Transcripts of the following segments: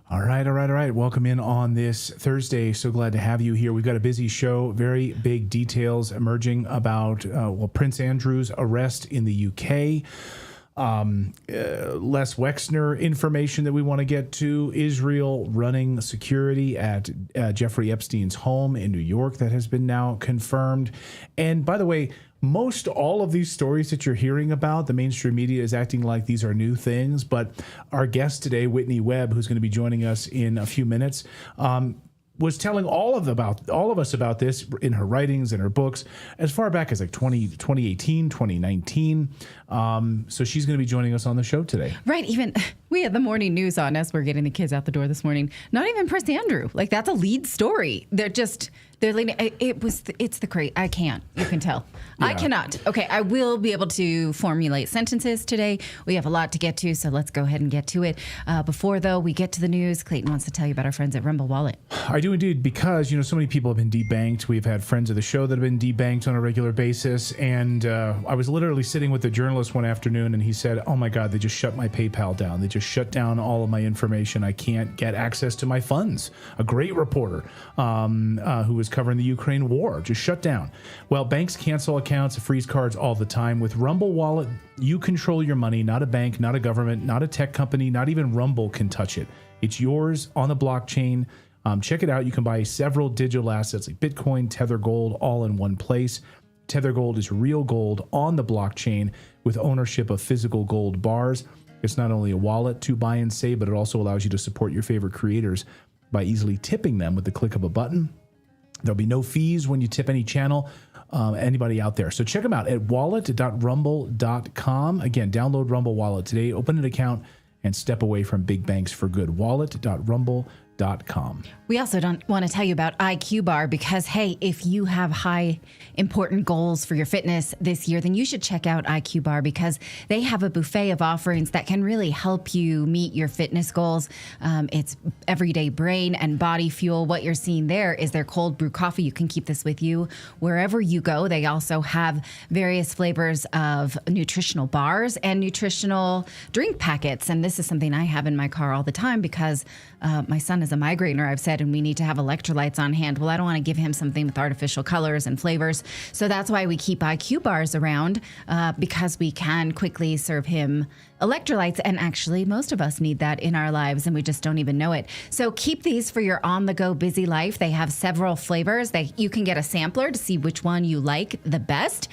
All right. Welcome in on this Thursday. So glad to have you here. We've got a busy show, very big details emerging about, Prince Andrew's arrest in the UK. Les Wexner information that we want to get to. Israel running security at Jeffrey Epstein's home in New York that has been now confirmed. And by the way, most all of these stories that you're hearing about, the mainstream media is acting like these are new things. But our guest today, Whitney Webb, who's going to be joining us in a few minutes, was telling all of us about this in her writings and her books as far back as like 2018, 2019. So she's going to be joining us on the show today. Right. Even we had the morning news on us. We're getting the kids out the door this morning. Not even Prince Andrew. Like, that's a lead story. They're leading. It's the crazy. I can't. You can tell. Yeah. I cannot. Okay. I will be able to formulate sentences today. We have a lot to get to, so let's go ahead and get to it. Before, though, we get to the news, Clayton wants to tell you about our friends at Rumble Wallet. I do indeed, because, so many people have been debanked. We've had friends of the show that have been debanked on a regular basis. And I was literally sitting with a journalist one afternoon, and he said, oh my God, they just shut my PayPal down. They just shut down all of my information. I can't get access to my funds. A great reporter who was covering the Ukraine war just shut down. Well, banks cancel accounts, freeze cards all the time. With Rumble Wallet, you control your money. Not a bank, not a government, not a tech company, not even Rumble can touch it. It's yours on the blockchain. Check it out. You can buy several digital assets like Bitcoin, Tether Gold, all in one place. Tether Gold is real gold on the blockchain with ownership of physical gold bars. It's not only a wallet to buy and save, but it also allows you to support your favorite creators by easily tipping them with the click of a button. There'll be no fees when you tip any channel, anybody out there. So check them out at wallet.rumble.com. Again, download Rumble Wallet today, open an account, and step away from big banks for good. Wallet.rumble.com. We also don't want to tell you about IQ Bar because, hey, if you have high important goals for your fitness this year, then you should check out IQ Bar because they have a buffet of offerings that can really help you meet your fitness goals. It's everyday brain and body fuel. What you're seeing there is their cold brew coffee. You can keep this with you wherever you go. They also have various flavors of nutritional bars and nutritional drink packets. And this is something I have in my car all the time because my son is a migrainer, I've said, and we need to have electrolytes on hand. Well, I don't want to give him something with artificial colors and flavors. So that's why we keep IQ bars around because we can quickly serve him electrolytes. And actually, most of us need that in our lives and we just don't even know it. So keep these for your on-the-go busy life. They have several flavors. You can get a sampler to see which one you like the best.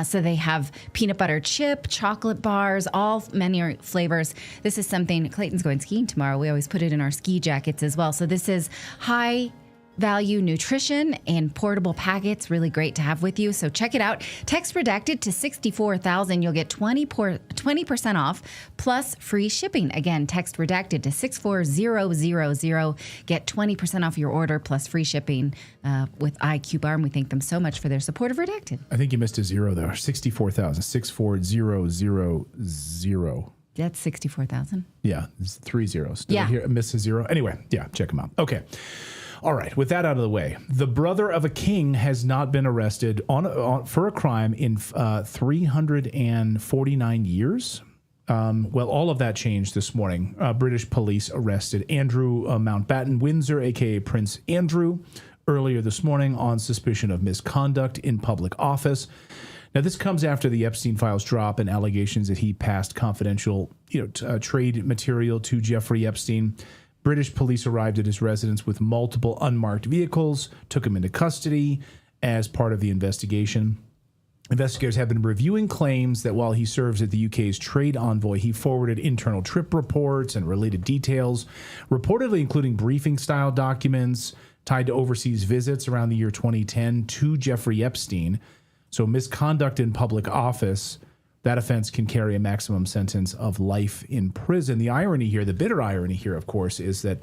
So they have peanut butter chip, chocolate bars, all many flavors. This is something, Clayton's going skiing tomorrow. We always put it in our ski jackets as well. So this is high value nutrition and portable packets, really great to have with you. So check it out. Text redacted to 64,000. You'll get 20% off plus free shipping. Again, text redacted to 64000. Get 20% off your order plus free shipping with IQ Bar. And we thank them so much for their support of Redacted. I think you missed a zero there. 64,000. 64000. That's 64,000. Yeah, it's 3 zeros. Did yeah. I miss a zero? Anyway, yeah, check them out. Okay. All right. With that out of the way, the brother of a king has not been arrested for a crime in 349 years. Well, all of that changed this morning. British police arrested Andrew Mountbatten Windsor, a.k.a. Prince Andrew, earlier this morning on suspicion of misconduct in public office. Now, this comes after the Epstein files drop and allegations that he passed confidential trade material to Jeffrey Epstein. British police arrived at his residence with multiple unmarked vehicles, took him into custody as part of the investigation. Investigators have been reviewing claims that while he serves as the UK's trade envoy, he forwarded internal trip reports and related details, reportedly including briefing-style documents tied to overseas visits around the year 2010 to Jeffrey Epstein. So misconduct in public office, that offense can carry a maximum sentence of life in prison. The irony here, the bitter irony here, of course, is that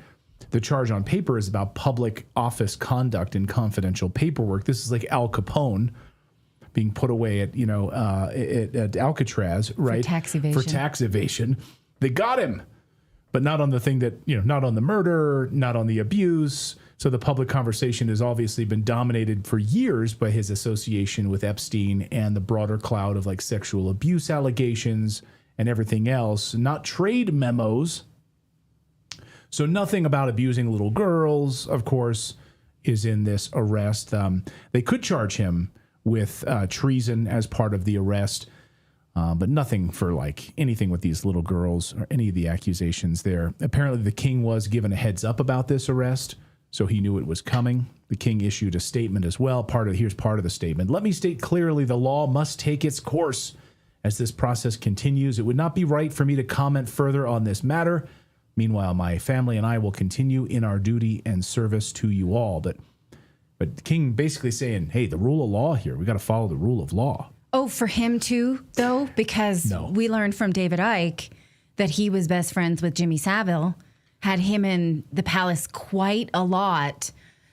the charge on paper is about public office conduct and confidential paperwork. This is like Al Capone being put away at Alcatraz, right? For tax evasion. They got him, but not on the thing that, not on the murder, not on the abuse. So the public conversation has obviously been dominated for years by his association with Epstein and the broader cloud of like sexual abuse allegations and everything else, not trade memos. So nothing about abusing little girls, of course, is in this arrest. They could charge him with treason as part of the arrest, but nothing for like anything with these little girls or any of the accusations there. Apparently, the king was given a heads up about this arrest, so he knew it was coming. The king issued a statement as well. Here's part of the statement. Let me state clearly, the law must take its course. As this process continues, it would not be right for me to comment further on this matter. Meanwhile, my family and I will continue in our duty and service to you all. But the king basically saying, hey, the rule of law here, we got to follow the rule of law. Oh, for him too, though? Because we learned from David Icke that he was best friends with Jimmy Savile, had him in the palace quite a lot.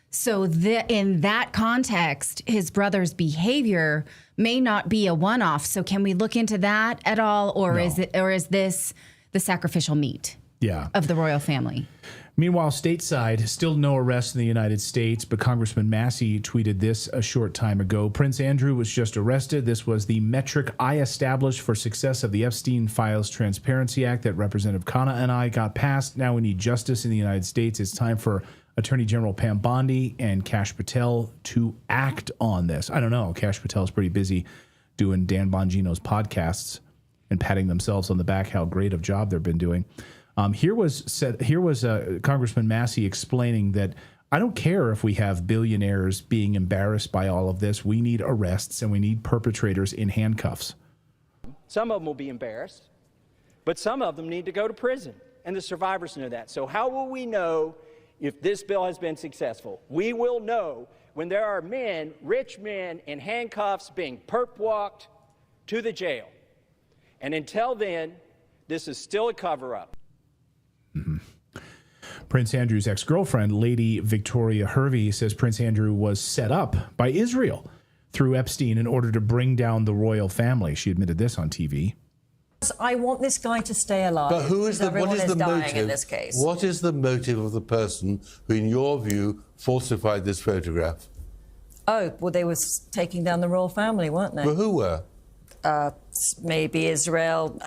So in that context, his brother's behavior may not be a one-off. So can we look into that at all? Or is this the sacrificial meat of the royal family? Meanwhile, stateside, still no arrests in the United States, but Congressman Massey tweeted this a short time ago. Prince Andrew was just arrested. This was the metric I established for success of the Epstein Files Transparency Act that Representative Khanna and I got passed. Now we need justice in the United States. It's time for Attorney General Pam Bondi and Kash Patel to act on this. I don't know. Kash Patel's pretty busy doing Dan Bongino's podcasts and patting themselves on the back how great of job they've been doing. Here was Congressman Massey explaining that I don't care if we have billionaires being embarrassed by all of this. We need arrests and we need perpetrators in handcuffs. Some of them will be embarrassed, but some of them need to go to prison, and the survivors know that. So how will we know if this bill has been successful? We will know when there are men, rich men, in handcuffs being perp-walked to the jail. And until then, this is still a cover-up. Mm-hmm. Prince Andrew's ex-girlfriend, Lady Victoria Hervey, says Prince Andrew was set up by Israel through Epstein in order to bring down the royal family. She admitted this on TV. I want this guy to stay alive. But what is the motive in this case? What is the motive of the person who, in your view, falsified this photograph? Oh, well, they were taking down the royal family, weren't they? Well, who were? Maybe Israel.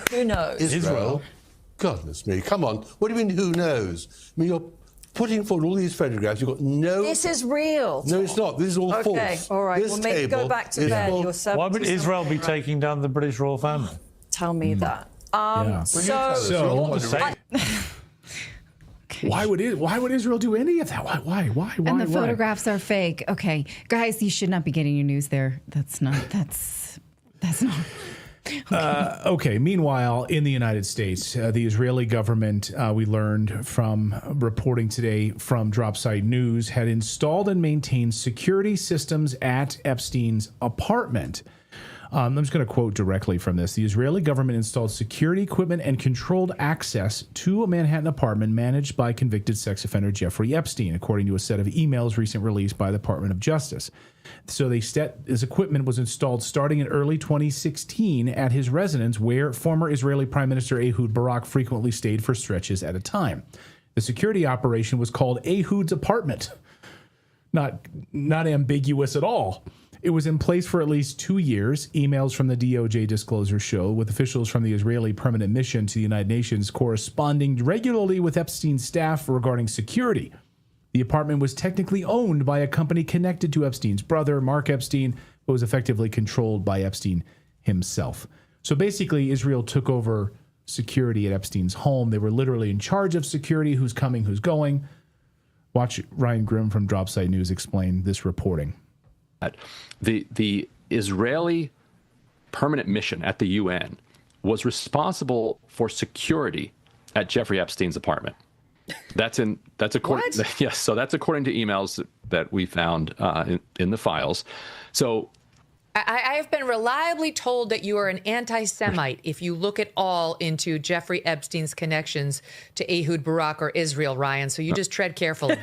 Who knows? Israel? Goodness me, come on. What do you mean, who knows? I mean, you're putting forward all these photographs. You've got no... This is real. No, it's not. This is all false. Okay, all right. Well, maybe go back to bed. Why would Israel be taking down the British royal family? Tell me that. Why would Israel do any of that? Why? And the photographs are fake. Okay, guys, you should not be getting your news there. That's not. Okay. Meanwhile, in the United States, the Israeli government, we learned from reporting today from Dropsite News, had installed and maintained security systems at Epstein's apartment. I'm just going to quote directly from this. The Israeli government installed security equipment and controlled access to a Manhattan apartment managed by convicted sex offender Jeffrey Epstein, according to a set of emails recently released by the Department of Justice. So this equipment was installed starting in early 2016 at his residence, where former Israeli Prime Minister Ehud Barak frequently stayed for stretches at a time. The security operation was called Ehud's apartment. Not ambiguous at all. It was in place for at least 2 years. Emails from the DOJ disclosure show, with officials from the Israeli permanent mission to the United Nations corresponding regularly with Epstein's staff regarding security. The apartment was technically owned by a company connected to Epstein's brother, Mark Epstein, but was effectively controlled by Epstein himself. So basically, Israel took over security at Epstein's home. They were literally in charge of security, who's coming, who's going. Watch Ryan Grimm from Dropsite News explain this reporting. The Israeli permanent mission at the UN was responsible for security at Jeffrey Epstein's apartment. That's according. Yes, so that's according to emails that we found in the files. So I have been reliably told that you are an anti-Semite if you look at all into Jeffrey Epstein's connections to Ehud Barak or Israel, Ryan. So you just tread carefully.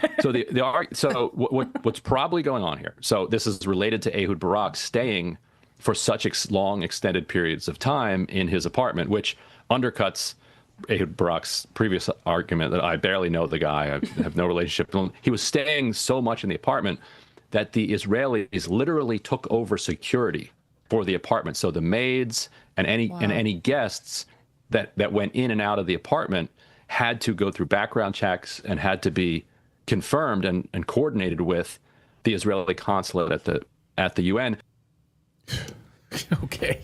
So what's probably going on here? So this is related to Ehud Barak staying for such long extended periods of time in his apartment, which undercuts Ehud Barak's previous argument that I barely know the guy, I have no relationship with him. He was staying so much in the apartment that the Israelis literally took over security for the apartment. So the maids and any guests that went in and out of the apartment had to go through background checks and had to be confirmed and coordinated with the Israeli consulate at the UN. Okay.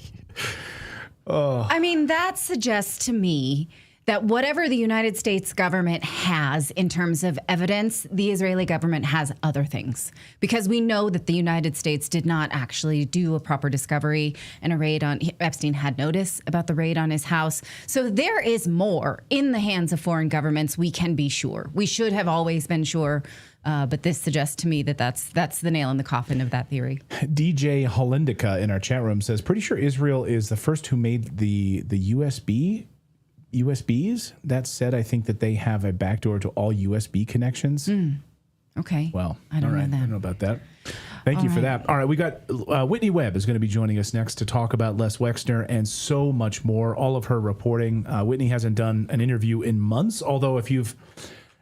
I mean, that suggests to me that whatever the United States government has in terms of evidence, the Israeli government has other things. Because we know that the United States did not actually do a proper discovery and a raid on, Epstein had notice about the raid on his house. So there is more in the hands of foreign governments, we can be sure. We should have always been sure. But this suggests to me that that's the nail in the coffin of that theory. DJ Holendica in our chat room says, pretty sure Israel is the first who made the USBs. That said, I think that they have a backdoor to all USB connections. Okay. Well, I don't know that. I don't know about that. Thank you for that. All right, we got Whitney Webb is going to be joining us next to talk about Les Wexner and so much more. All of her reporting. Whitney hasn't done an interview in months, although if you've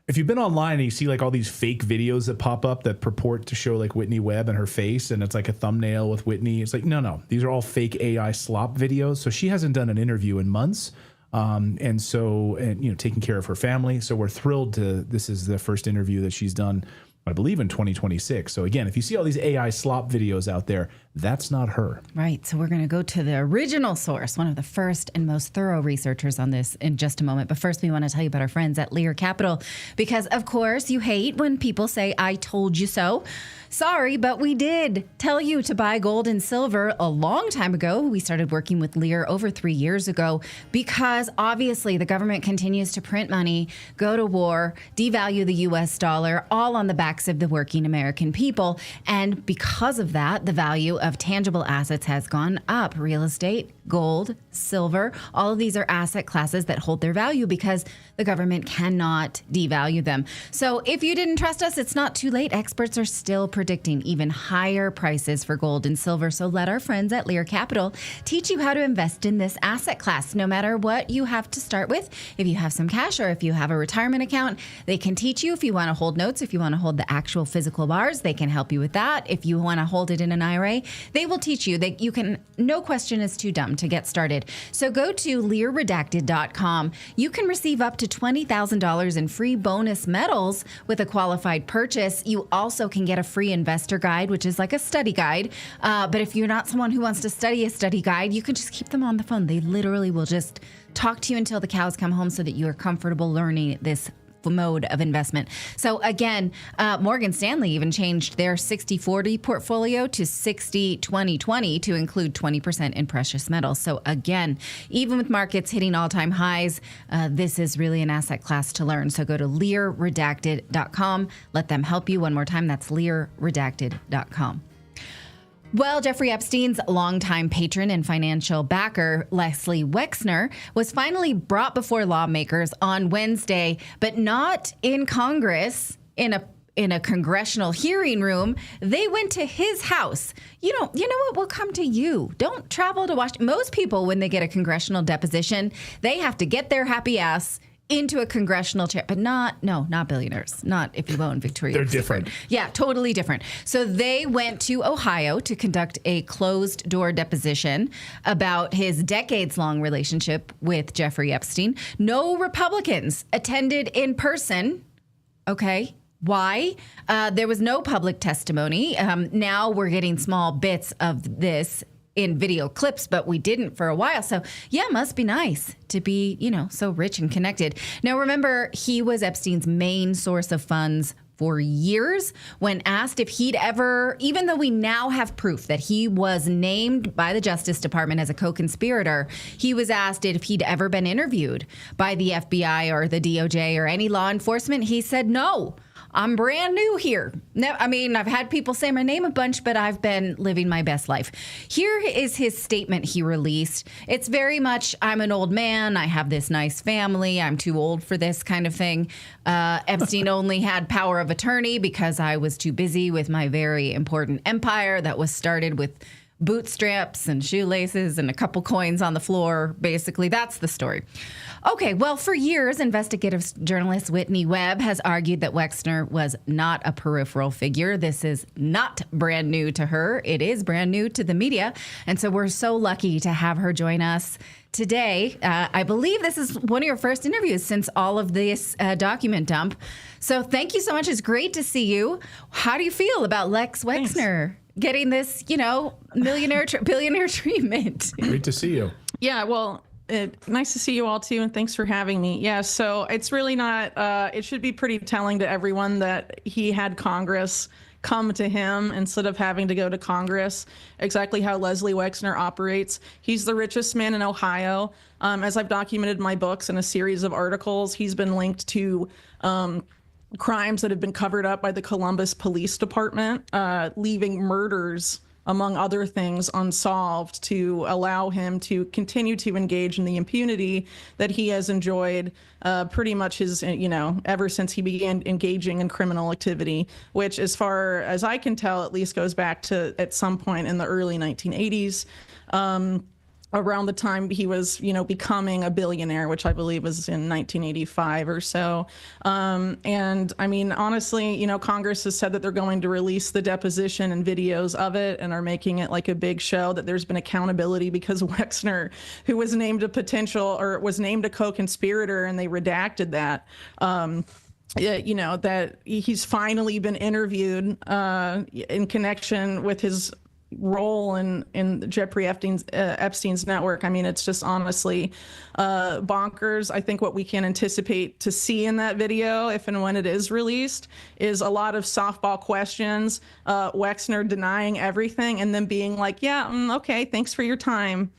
been online and you see like all these fake videos that pop up that purport to show like Whitney Webb and her face, and it's like a thumbnail with Whitney, it's like, no, these are all fake AI slop videos. So she hasn't done an interview in months. And taking care of her family. So we're thrilled this is the first interview that she's done, I believe, in 2026. So again, if you see all these AI slop videos out there, that's not her. Right. So we're going to go to the original source, one of the first and most thorough researchers on this in just a moment. But first, we want to tell you about our friends at Lear Capital, because, of course, you hate when people say, I told you so. Sorry, but we did tell you to buy gold and silver a long time ago. We started working with Lear over 3 years ago because obviously the government continues to print money, go to war, devalue the U.S. dollar, all on the backs of the working American people. And because of that, the value of tangible assets has gone up. Real estate, gold, silver, all of these are asset classes that hold their value because the government cannot devalue them. So if you didn't trust us, it's not too late. Experts are still predicting even higher prices for gold and silver. So let our friends at Lear Capital teach you how to invest in this asset class, no matter what you have to start with. If you have some cash or if you have a retirement account, they can teach you. If you want to hold notes, if you want to hold the actual physical bars, they can help you with that. If you want to hold it in an IRA, they will teach you that you can, no question is too dumb to get started. So go to LearRedacted.com. You can receive up to $20,000 in free bonus medals with a qualified purchase. You also can get a free investor guide, which is like a study guide. But if you're not someone who wants to study a study guide, you can just keep them on the phone. They literally will just talk to you until the cows come home so that you are comfortable learning this mode of investment. So again, Morgan Stanley even changed their 60-40 portfolio to 60-20-20 to include 20% in precious metals. So again, even with markets hitting all-time highs, this is really an asset class to learn. So go to LearRedacted.com. Let them help you. One more time, that's LearRedacted.com. Well, Jeffrey Epstein's longtime patron and financial backer, Leslie Wexner, was finally brought before lawmakers on Wednesday, but not in Congress, in a congressional hearing room. They went to his house. You know what will come to you. Don't travel to Washington. Most people, when they get a congressional deposition, they have to get their happy ass into a congressional chair, but not billionaires, not if you own Victoria. They're different. Yeah, totally different. So they went to Ohio to conduct a closed door deposition about his decades-long relationship with Jeffrey Epstein. No Republicans attended in person. Okay. Why? There was no public testimony. Now we're getting small bits of this in video clips, but we didn't for a while. So yeah, must be nice to be, so rich and connected. Now remember, he was Epstein's main source of funds for years. When asked if he'd ever, even though we now have proof that he was named by the Justice Department as a co-conspirator, he was asked if he'd ever been interviewed by the FBI or the DOJ or any law enforcement. He said, no. I'm brand new here. No, I mean, I've had people say my name a bunch, but I've been living my best life. Here is his statement he released. It's very much, I'm an old man. I have this nice family. I'm too old for this kind of thing. Epstein only had power of attorney because I was too busy with my very important empire that was started with bootstraps and shoelaces and a couple coins on the floor. Basically, that's the story. Okay, well, for years, investigative journalist Whitney Webb has argued that Wexner was not a peripheral figure. This is not brand new to her. It is brand new to the media. And so we're so lucky to have her join us today. I believe this is one of your first interviews since all of this document dump. So thank you so much. It's great to see you. How do you feel about Lex Wexner getting this, billionaire treatment? Great to see you. Yeah, well, nice to see you all too, and thanks for having me. Yeah, so it's really not, it should be pretty telling to everyone that he had Congress come to him instead of having to go to Congress. Exactly how Leslie Wexner operates. He's the richest man in Ohio. As I've documented in my books and a series of articles, he's been linked to crimes that have been covered up by the Columbus Police Department, leaving murders, among other things, unsolved to allow him to continue to engage in the impunity that he has enjoyed pretty much ever since he began engaging in criminal activity, which, as far as I can tell, at least goes back to at some point in the early 1980s. Around the time he was, becoming a billionaire, which I believe was in 1985 or so. And I mean, honestly, Congress has said that they're going to release the deposition and videos of it and are making it like a big show, that there's been accountability because Wexner, who was named a co-conspirator, and they redacted that, that he's finally been interviewed in connection with his role in Jeffrey Epstein's network. I mean, it's just honestly bonkers. I think what we can anticipate to see in that video, if and when it is released, is a lot of softball questions, Wexner denying everything and then being like, okay, thanks for your time.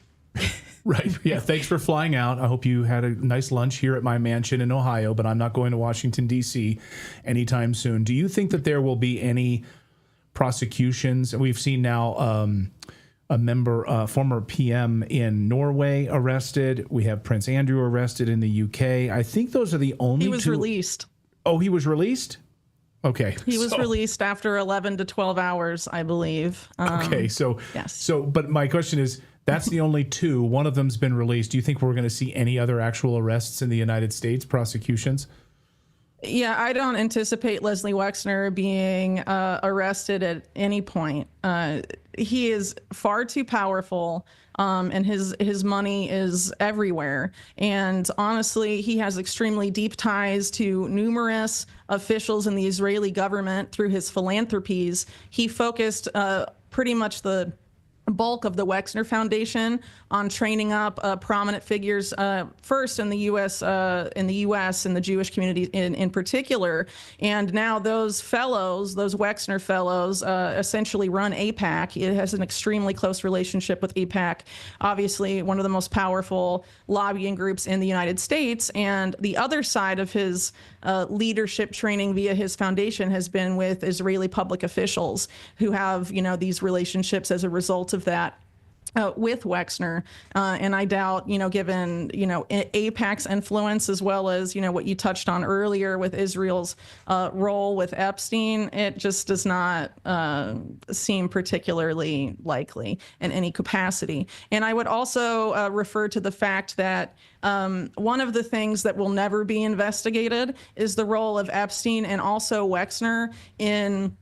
Right. Yeah. Thanks for flying out. I hope you had a nice lunch here at my mansion in Ohio, but I'm not going to Washington, D.C. anytime soon. Do you think that there will be any prosecutions? We've seen now a former PM in Norway arrested. We have Prince Andrew arrested in the UK. I think those are the only two. He was released. Oh, he was released? Okay. He was released after 11 to 12 hours, I believe. Okay. So, yes. But my question is, that's the only two. One of them's been released. Do you think we're going to see any other actual arrests in the United States, prosecutions? Yeah, I don't anticipate Leslie Wexner being arrested at any point. He is far too powerful, and his money is everywhere. And honestly, he has extremely deep ties to numerous officials in the Israeli government through his philanthropies. He focused pretty much the bulk of the Wexner Foundation on training up prominent figures, first in the U.S. And the Jewish community in particular. And now those Wexner fellows, essentially run AIPAC. It has an extremely close relationship with AIPAC, obviously one of the most powerful lobbying groups in the United States. And the other side of his leadership training via his foundation has been with Israeli public officials who have, these relationships as a result of that. With Wexner, and I doubt, given, AIPAC's influence, as well as, what you touched on earlier with Israel's role with Epstein, it just does not seem particularly likely in any capacity. And I would also refer to the fact that one of the things that will never be investigated is the role of Epstein and also Wexner in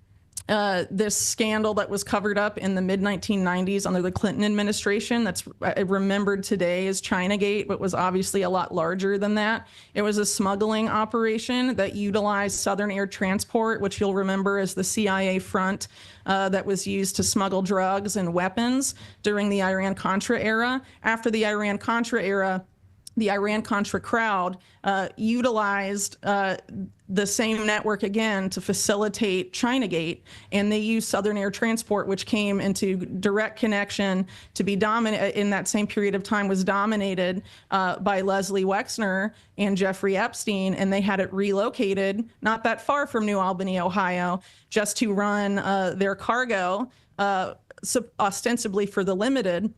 this scandal that was covered up in the mid-1990s under the Clinton administration that's remembered today as Chinagate, but was obviously a lot larger than that. It was a smuggling operation that utilized Southern Air Transport, which you'll remember as the CIA front that was used to smuggle drugs and weapons during the Iran-Contra era. After the Iran-Contra era, the Iran-Contra crowd utilized the same network again to facilitate Chinagate, and they used Southern Air Transport, which came into direct connection to be dominant in that same period of time, was dominated by Leslie Wexner and Jeffrey Epstein, and they had it relocated not that far from New Albany, Ohio, just to run their cargo, ostensibly for the limited.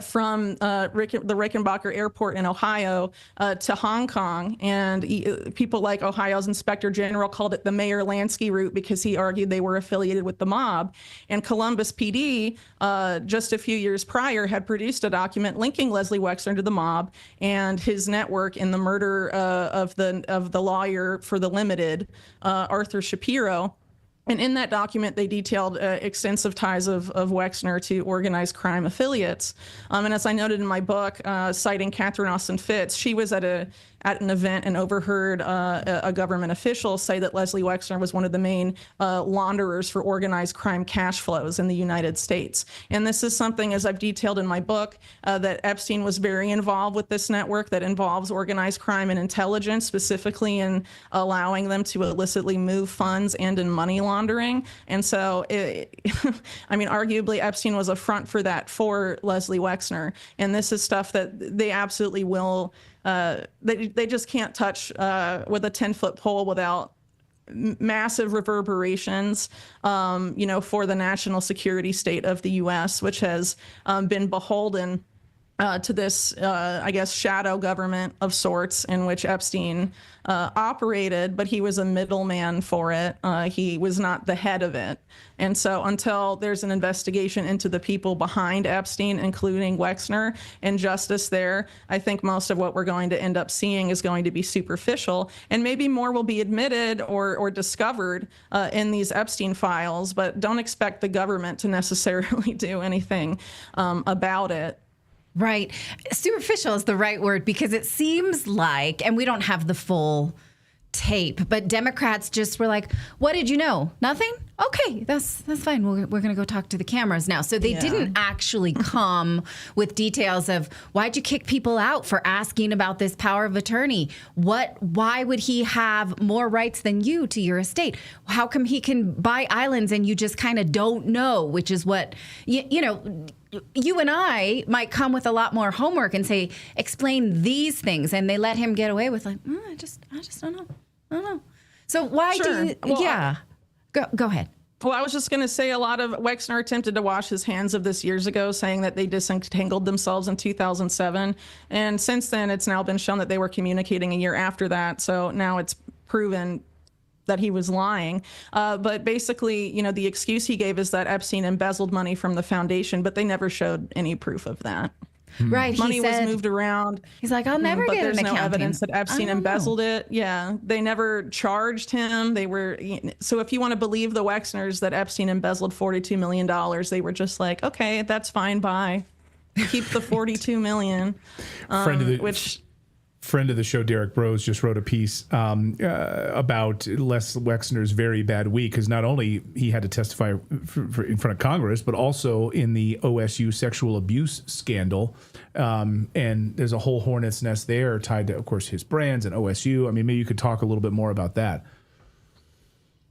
from the Rickenbacker Airport in Ohio to Hong Kong. And people like Ohio's Inspector General called it the Mayor Lansky route because he argued they were affiliated with the mob. And Columbus PD, just a few years prior, had produced a document linking Leslie Wexner to the mob and his network in the murder of the lawyer for the Limited, Arthur Shapiro. And in that document, they detailed extensive ties of Wexner to organized crime affiliates. And as I noted in my book, citing Catherine Austin Fitts, she was at an event and overheard a government official say that Leslie Wexner was one of the main launderers for organized crime cash flows in the United States. And this is something, as I've detailed in my book, that Epstein was very involved with this network that involves organized crime and intelligence, specifically in allowing them to illicitly move funds and in money laundering. And so, arguably Epstein was a front for that for Leslie Wexner. And this is stuff that they absolutely will, they just can't touch with a 10-foot pole without massive reverberations, for the national security state of the U.S., which has been beholden to this, shadow government of sorts in which Epstein operated, but he was a middleman for it. He was not the head of it. And so until there's an investigation into the people behind Epstein, including Wexner, and justice there, I think most of what we're going to end up seeing is going to be superficial. And maybe more will be admitted or discovered in these Epstein files, but don't expect the government to necessarily do anything about it. Right. Superficial is the right word because it seems like, and we don't have the full tape, but Democrats just were like, what did you know? Nothing? Okay, that's fine. We're going to go talk to the cameras now. So they didn't actually come with details of why'd you kick people out for asking about this power of attorney? Why would he have more rights than you to your estate? How come he can buy islands and you just kind of don't know, which is what, you and I might come with a lot more homework and say, explain these things. And they let him get away with like, I just don't know. I don't know. So why do you, Go ahead. Well, I was just going to say a lot of Wexner attempted to wash his hands of this years ago, saying that they disentangled themselves in 2007. And since then, it's now been shown that they were communicating a year after that. So now it's proven that he was lying. But basically, the excuse he gave is that Epstein embezzled money from the foundation, but they never showed any proof of that. Right. Money was moved around. He's like, I'll never get an accounting. But there's no evidence that Epstein embezzled it. Yeah. They never charged him. So if you want to believe the Wexners that Epstein embezzled $42 million, they were just like, okay, that's fine. Bye. Keep the $42 million. Friend of the show, Derek Brose, just wrote a piece about Les Wexner's very bad week, because not only he had to testify in front of Congress, but also in the OSU sexual abuse scandal. And there's a whole hornet's nest there tied to, of course, his brands and OSU. I mean, maybe you could talk a little bit more about that.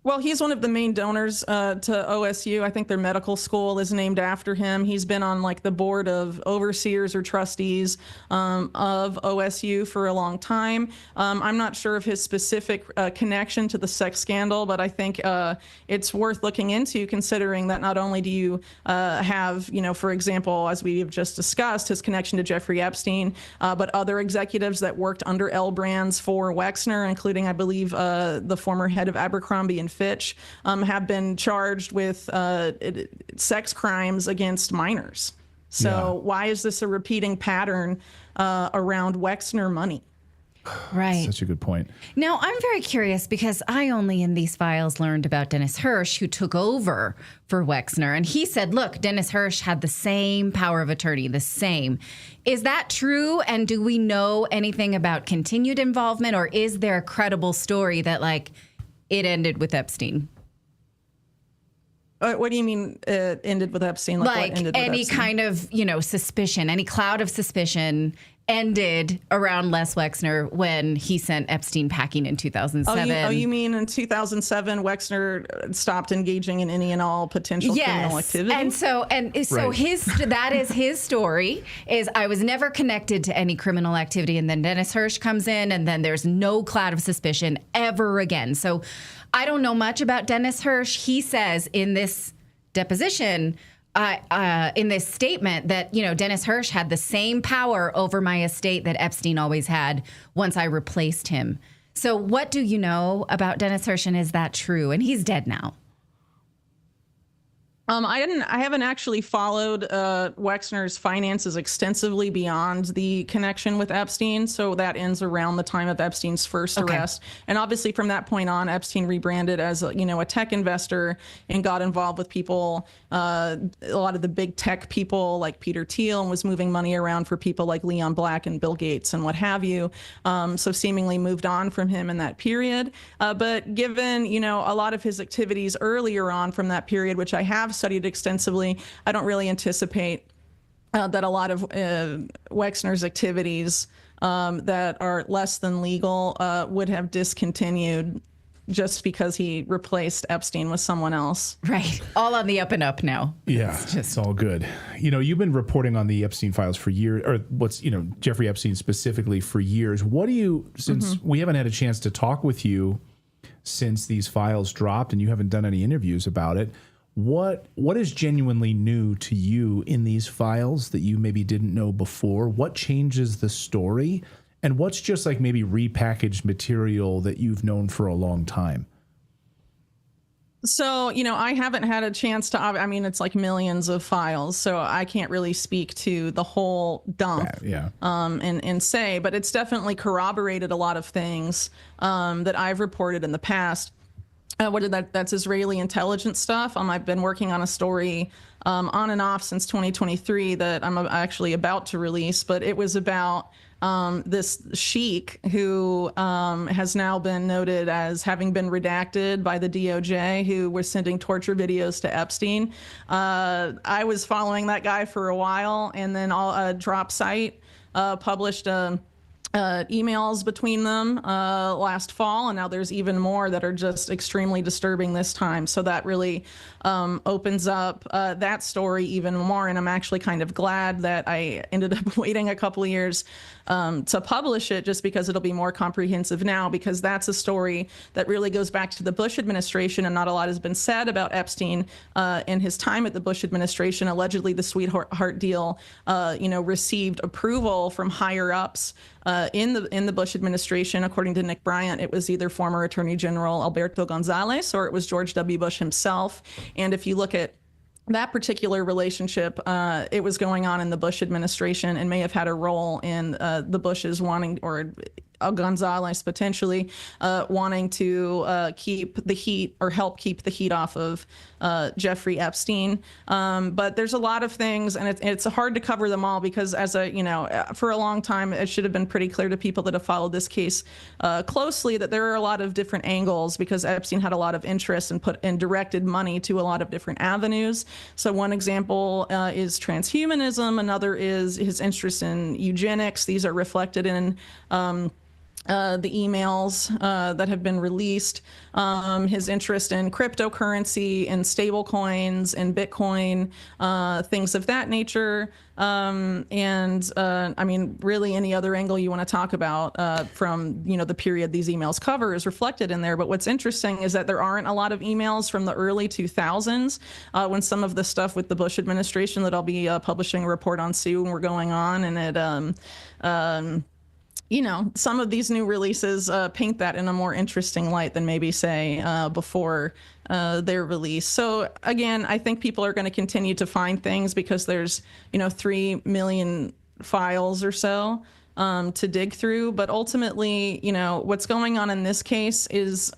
Well, he's one of the main donors to OSU. I think their medical school is named after him. He's been on the board of overseers or trustees of OSU for a long time. I'm not sure of his specific connection to the sex scandal, but I think it's worth looking into, considering that not only do you have, for example, as we've just discussed, his connection to Jeffrey Epstein, but other executives that worked under L Brands for Wexner, including, I believe, the former head of Abercrombie and Fitch, have been charged with sex crimes against minors. So why is this a repeating pattern around Wexner money? Right. Such a good point. Now, I'm very curious because I only in these files learned about Dennis Hirsch, who took over for Wexner. And he said, look, Dennis Hirsch had the same power of attorney, the same. Is that true? And do we know anything about continued involvement, or is there a credible story that it ended with Epstein? What do you mean ended with Epstein? What ended with any Epstein? kind of, suspicion, any cloud of suspicion ended around Les Wexner when he sent Epstein packing in 2007. You mean in 2007, Wexner stopped engaging in any and all potential criminal activity? And so right. That is his story, is I was never connected to any criminal activity. And then Dennis Hirsch comes in, and then there's no cloud of suspicion ever again. So I don't know much about Dennis Hirsch. He says in this deposition, in this statement that, Dennis Hirsch had the same power over my estate that Epstein always had once I replaced him. So what do you know about Dennis Hirsch, and is that true? And he's dead now. I haven't actually followed Wexner's finances extensively beyond the connection with Epstein. So that ends around the time of Epstein's first arrest. And obviously from that point on, Epstein rebranded as a tech investor and got involved with people, a lot of the big tech people like Peter Thiel, and was moving money around for people like Leon Black and Bill Gates and what have you. So seemingly moved on from him in that period. But given, a lot of his activities earlier on from that period, which I have studied extensively, I don't really anticipate that a lot of Wexner's activities that are less than legal would have discontinued just because he replaced Epstein with someone else. Right. All on the up and up now. Yeah, it's all good. You've been reporting on the Epstein files for years, or Jeffrey Epstein specifically for years. What do you, since we haven't had a chance to talk with you since these files dropped and you haven't done any interviews about it, what is genuinely new to you in these files that you maybe didn't know before? What changes the story? And what's just like maybe repackaged material that you've known for a long time? So, I haven't had a chance to, it's like millions of files, so I can't really speak to the whole dump and say, but it's definitely corroborated a lot of things that I've reported in the past. That's Israeli intelligence stuff. I've been working on a story on and off since 2023 that I'm actually about to release, but it was about this sheik who has now been noted as having been redacted by the DOJ, who was sending torture videos to Epstein. I was following that guy for a while, and then Drop Site published emails between them last fall, and now there's even more that are just extremely disturbing this time. So that really opens up that story even more, and I'm actually kind of glad that I ended up waiting a couple of years to publish it, just because it'll be more comprehensive now, because that's a story that really goes back to the Bush administration, and not a lot has been said about Epstein in his time at the Bush administration. Allegedly, the sweetheart deal, received approval from higher ups in the Bush administration. According to Nick Bryant, it was either former Attorney General Alberto Gonzales or it was George W. Bush himself. And if you look at that particular relationship, it was going on in the Bush administration and may have had a role in the Bushes wanting, or Gonzalez potentially wanting to keep the heat, or help keep the heat off of Jeffrey Epstein. But there's a lot of things, and it's hard to cover them all, because for a long time, it should have been pretty clear to people that have followed this case closely that there are a lot of different angles, because Epstein had a lot of interest and directed money to a lot of different avenues. So one example is transhumanism. Another is his interest in eugenics. These are reflected in the emails that have been released, his interest in cryptocurrency and stable coins and Bitcoin, things of that nature. Really any other angle you want to talk about from, the period these emails cover is reflected in there. But what's interesting is that there aren't a lot of emails from the early 2000s when some of the stuff with the Bush administration that I'll be publishing a report on soon were going on. And some of these new releases paint that in a more interesting light than maybe, say, before their release. So, again, I think people are going to continue to find things, because there's, 3 million files or so to dig through. But ultimately, what's going on in this case is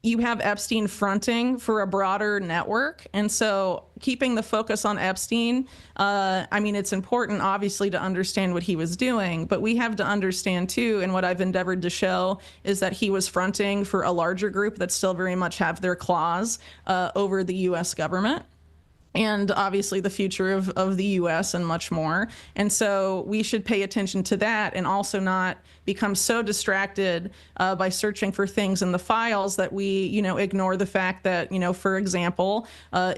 you have Epstein fronting for a broader network. And so keeping the focus on Epstein, it's important, obviously, to understand what he was doing, but we have to understand, too, and what I've endeavored to show is that he was fronting for a larger group that still very much have their claws over the U.S. government, and obviously the future of the U.S. and much more. And so we should pay attention to that, and also not become so distracted by searching for things in the files that we, ignore the fact that, for example,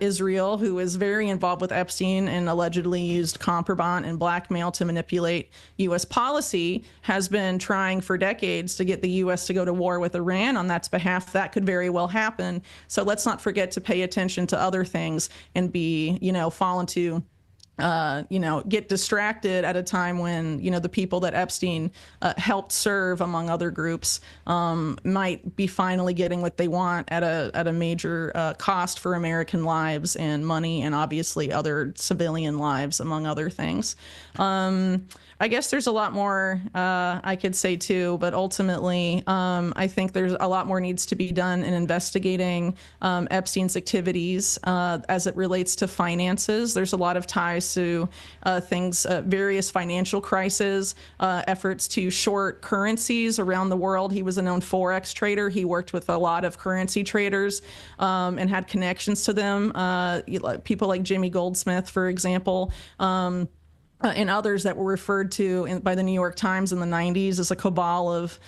Israel, who is very involved with Epstein and allegedly used contraband and blackmail to manipulate U.S. policy, has been trying for decades to get the U.S. to go to war with Iran on that behalf. That could very well happen. So let's not forget to pay attention to other things and be be, fall into get distracted at a time when, the people that Epstein helped serve, among other groups, might be finally getting what they want at a major cost for American lives and money, and obviously other civilian lives, among other things. I guess there's a lot more I could say too, but ultimately, I think there's a lot more needs to be done in investigating Epstein's activities as it relates to finances. There's a lot of ties to various financial crises, efforts to short currencies around the world. He was a known Forex trader. He worked with a lot of currency traders and had connections to them. People like Jimmy Goldsmith, for example. And others that were referred to by the New York Times in the 90s as a cabal of,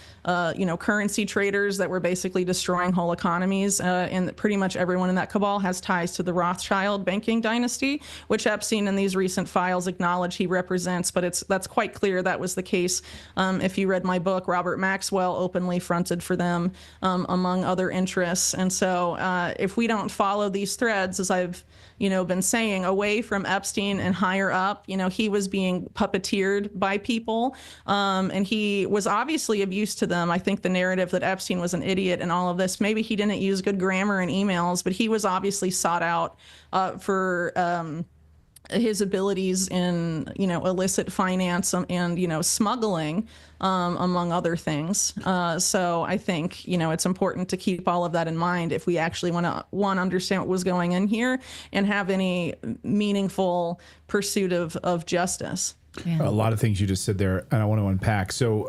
currency traders that were basically destroying whole economies. And pretty much everyone in that cabal has ties to the Rothschild banking dynasty, which Epstein in these recent files acknowledge he represents. But that's quite clear that was the case. If you read my book, Robert Maxwell openly fronted for them, among other interests. And so if we don't follow these threads, as I've been saying, away from Epstein and higher up, he was being puppeteered by people, and he was obviously of use to them. I think the narrative that Epstein was an idiot and all of this, maybe he didn't use good grammar in emails, but he was obviously sought out for his abilities in, illicit finance and, smuggling, among other things. So I think, it's important to keep all of that in mind if we actually want to understand what was going in here and have any meaningful pursuit of justice. Yeah. A lot of things you just said there, and I want to unpack. So,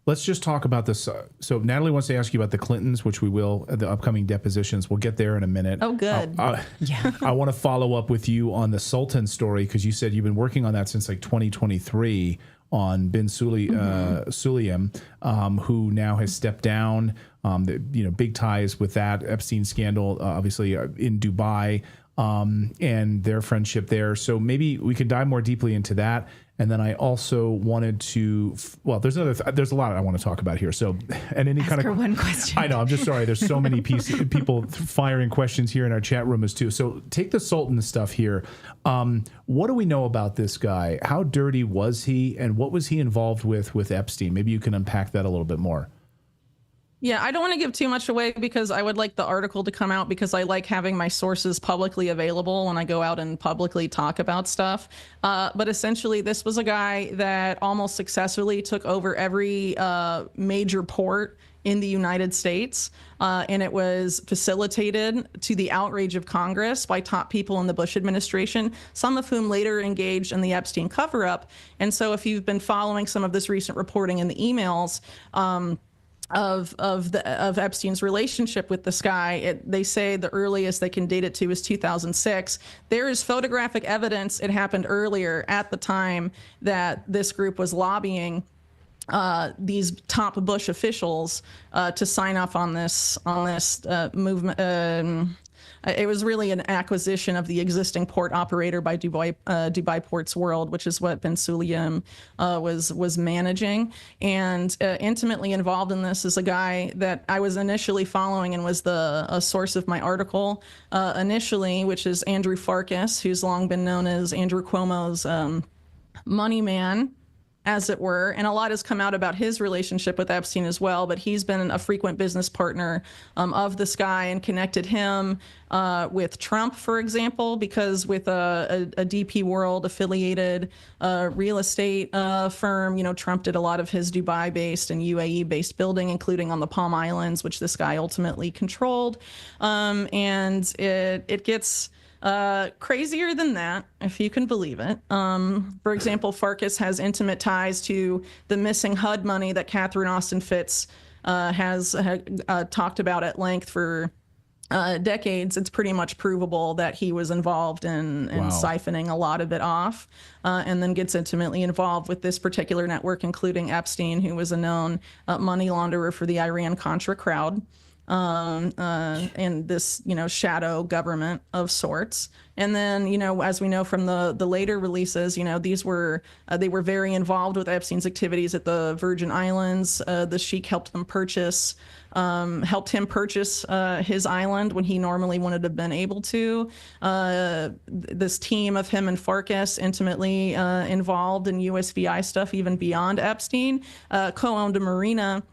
let's just talk about this. So Natalie wants to ask you about the Clintons, which we will, the upcoming depositions. We'll get there in a minute. Oh, good. Yeah. I want to follow up with you on the Sultan story, because you said you've been working on that since like 2023 on bin Sulayem, who now has stepped down. Big ties with that Epstein scandal, obviously in Dubai, and their friendship there. So maybe we could dive more deeply into that. And then I also wanted to, there's a lot I want to talk about here. So, and any kind of one question. I know, I'm just sorry. There's so many people firing questions here in our chat room as too. So take the Sultan stuff here. What do we know about this guy? How dirty was he, and what was he involved with Epstein? Maybe you can unpack that a little bit more. Yeah, I don't want to give too much away because I would like the article to come out, because I like having my sources publicly available when I go out and publicly talk about stuff. But essentially, this was a guy that almost successfully took over every major port in the United States. And it was facilitated to the outrage of Congress by top people in the Bush administration, some of whom later engaged in the Epstein cover-up. And so if you've been following some of this recent reporting in the emails, of Epstein's relationship with this guy, they say the earliest they can date it to is 2006. There is photographic evidence it happened earlier, at the time that this group was lobbying these top Bush officials to sign off on this movement. It was really an acquisition of the existing port operator by Dubai Ports World, which is what bin Sulayem was managing. And intimately involved in this is a guy that I was initially following and was a source of my article initially, which is Andrew Farkas, who's long been known as Andrew Cuomo's money man, as it were. And a lot has come out about his relationship with Epstein as well, but he's been a frequent business partner of this guy and connected him with Trump, for example, because with a DP World affiliated real estate firm, Trump did a lot of his Dubai-based and UAE-based building, including on the Palm Islands, which this guy ultimately controlled. And it gets crazier than that, if you can believe it. For example, Farkas has intimate ties to the missing HUD money that Catherine Austin Fitts has talked about at length for decades. It's pretty much provable that he was involved in siphoning a lot of it off, and then gets intimately involved with this particular network, including Epstein, who was a known money launderer for the Iran-Contra crowd. in this, shadow government of sorts. And then, as we know from the later releases, these were they were very involved with Epstein's activities at the Virgin Islands. The Sheik helped him purchase his island when he normally wouldn't have been able to. This team of him and Farkas, intimately involved in USVI stuff even beyond Epstein, co-owned a marina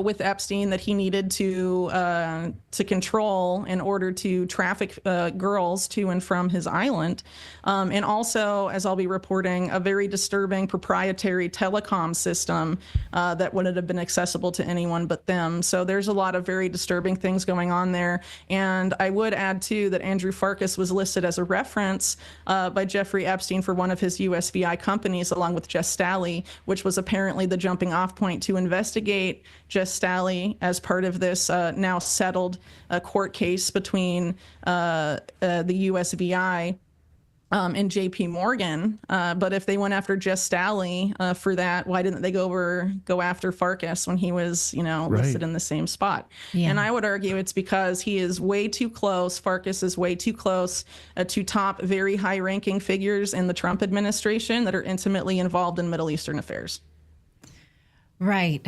with Epstein that he needed to control in order to traffic girls to and from his island. And also, as I'll be reporting, a very disturbing proprietary telecom system that wouldn't have been accessible to anyone but them. So there's a lot of very disturbing things going on there. And I would add, too, that Andrew Farkas was listed as a reference by Jeffrey Epstein for one of his USVI companies, along with Jess Staley, which was apparently the jumping off point to investigate Jess Staley as part of this now settled court case between the USVI and JP Morgan. But if they went after Jess Staley for that, why didn't they go after Farkas when he was, listed in the same spot? Yeah. And I would argue it's because he is way too close. Farkas is way too close to top very high ranking figures in the Trump administration that are intimately involved in Middle Eastern affairs. Right.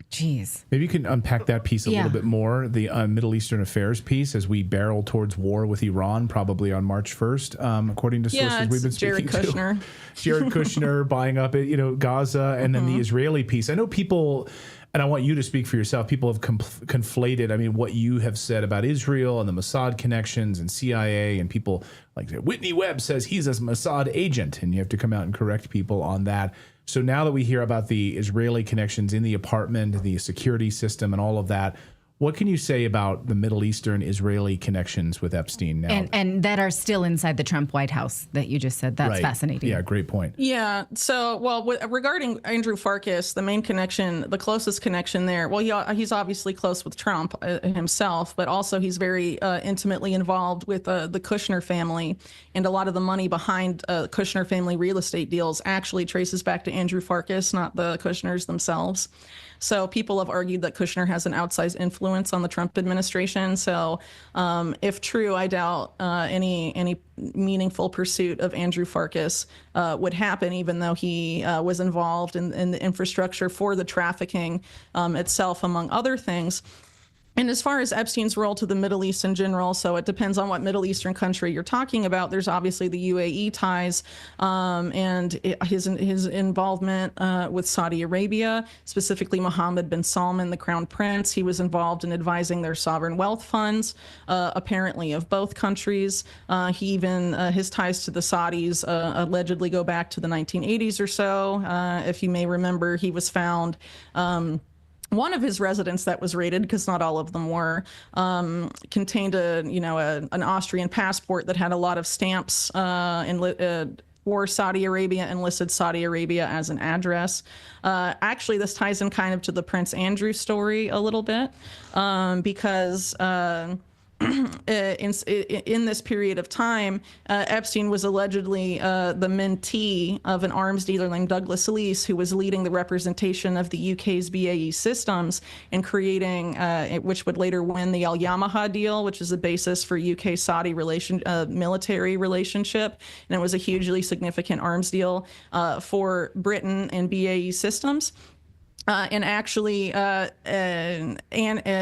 Jeez. Maybe you can unpack that piece a little bit more, the Middle Eastern affairs piece, as we barrel towards war with Iran, probably on March 1st, according to sources we've been speaking Jared Kushner. to. Jared Kushner buying up, Gaza, and then the Israeli piece. I know people, and I want you to speak for yourself, people have conflated, what you have said about Israel and the Mossad connections and CIA, and people like Whitney Webb says he's a Mossad agent, and you have to come out and correct people on that. So now that we hear about the Israeli connections in the apartment, the security system, and all of that, what can you say about the Middle Eastern Israeli connections with Epstein now? And that are still inside the Trump White House that you just said. That's fascinating. Yeah, great point. Yeah. So, regarding Andrew Farkas, the main connection, the closest connection there, he's obviously close with Trump himself, but also he's very intimately involved with the Kushner family. And a lot of the money behind Kushner family real estate deals actually traces back to Andrew Farkas, not the Kushners themselves. So people have argued that Kushner has an outsized influence on the Trump administration. So if true, I doubt any meaningful pursuit of Andrew Farkas would happen, even though he was involved in the infrastructure for the trafficking itself, among other things. And as far as Epstein's role to the Middle East in general, so it depends on what Middle Eastern country you're talking about. There's obviously the UAE ties and his involvement with Saudi Arabia, specifically Mohammed bin Salman, the Crown Prince. He was involved in advising their sovereign wealth funds, apparently of both countries. He even, his ties to the Saudis allegedly go back to the 1980s or so. If you may remember, he was found one of his residents that was raided, because not all of them were, contained an Austrian passport that had a lot of stamps for Saudi Arabia and listed Saudi Arabia as an address. Actually, this ties in kind of to the Prince Andrew story a little bit, because in this period of time, Epstein was allegedly the mentee of an arms dealer named Douglas Leese, who was leading the representation of the UK's BAE Systems in creating, which would later win the Al Yamaha deal, which is the basis for UK-Saudi military relationship. And it was a hugely significant arms deal for Britain and BAE Systems. And actually,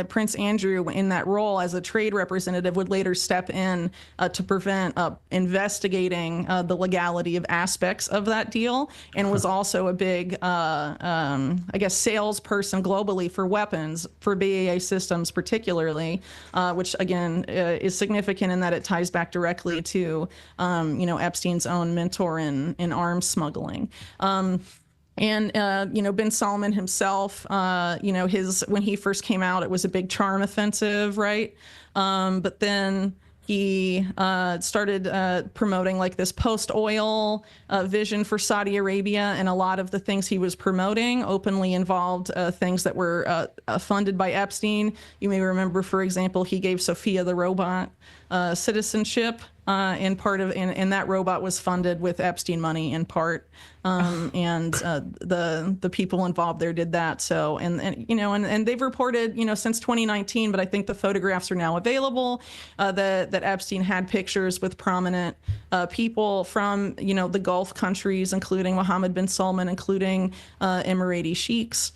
Prince Andrew, in that role as a trade representative, would later step in to prevent investigating the legality of aspects of that deal, and was also a big, salesperson globally for weapons, for BAE Systems particularly, which, again, is significant in that it ties back directly to, Epstein's own mentor in arms smuggling. And, bin Salman himself, when he first came out, it was a big charm offensive, right? But then he started promoting like this post-oil vision for Saudi Arabia, and a lot of the things he was promoting openly involved things that were funded by Epstein. You may remember, for example, he gave Sophia the robot citizenship. And part of and that robot was funded with Epstein money in part, and the people involved there did that. So and they've reported since 2019, but I think the photographs are now available that Epstein had pictures with prominent people from the Gulf countries, including Mohammed bin Salman, including Emirati sheiks.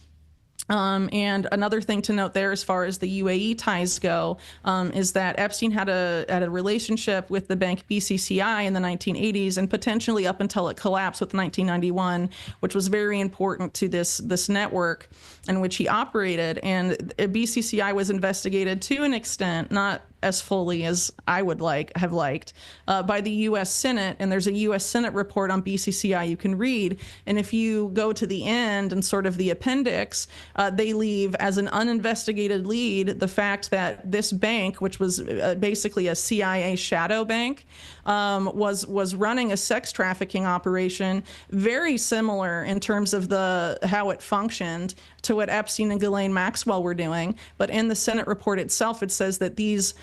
And another thing to note there, as far as the UAE ties go, is that Epstein had a relationship with the bank BCCI in the 1980s, and potentially up until it collapsed with 1991, which was very important to this network in which he operated. And BCCI was investigated to an extent, not as fully as I would have liked, by the U.S. Senate. And there's a U.S. Senate report on BCCI you can read. And if you go to the end and sort of the appendix, they leave as an uninvestigated lead the fact that this bank, which was basically a CIA shadow bank, was running a sex trafficking operation very similar in terms of how it functioned to what Epstein and Ghislaine Maxwell were doing. But in the Senate report itself, it says that these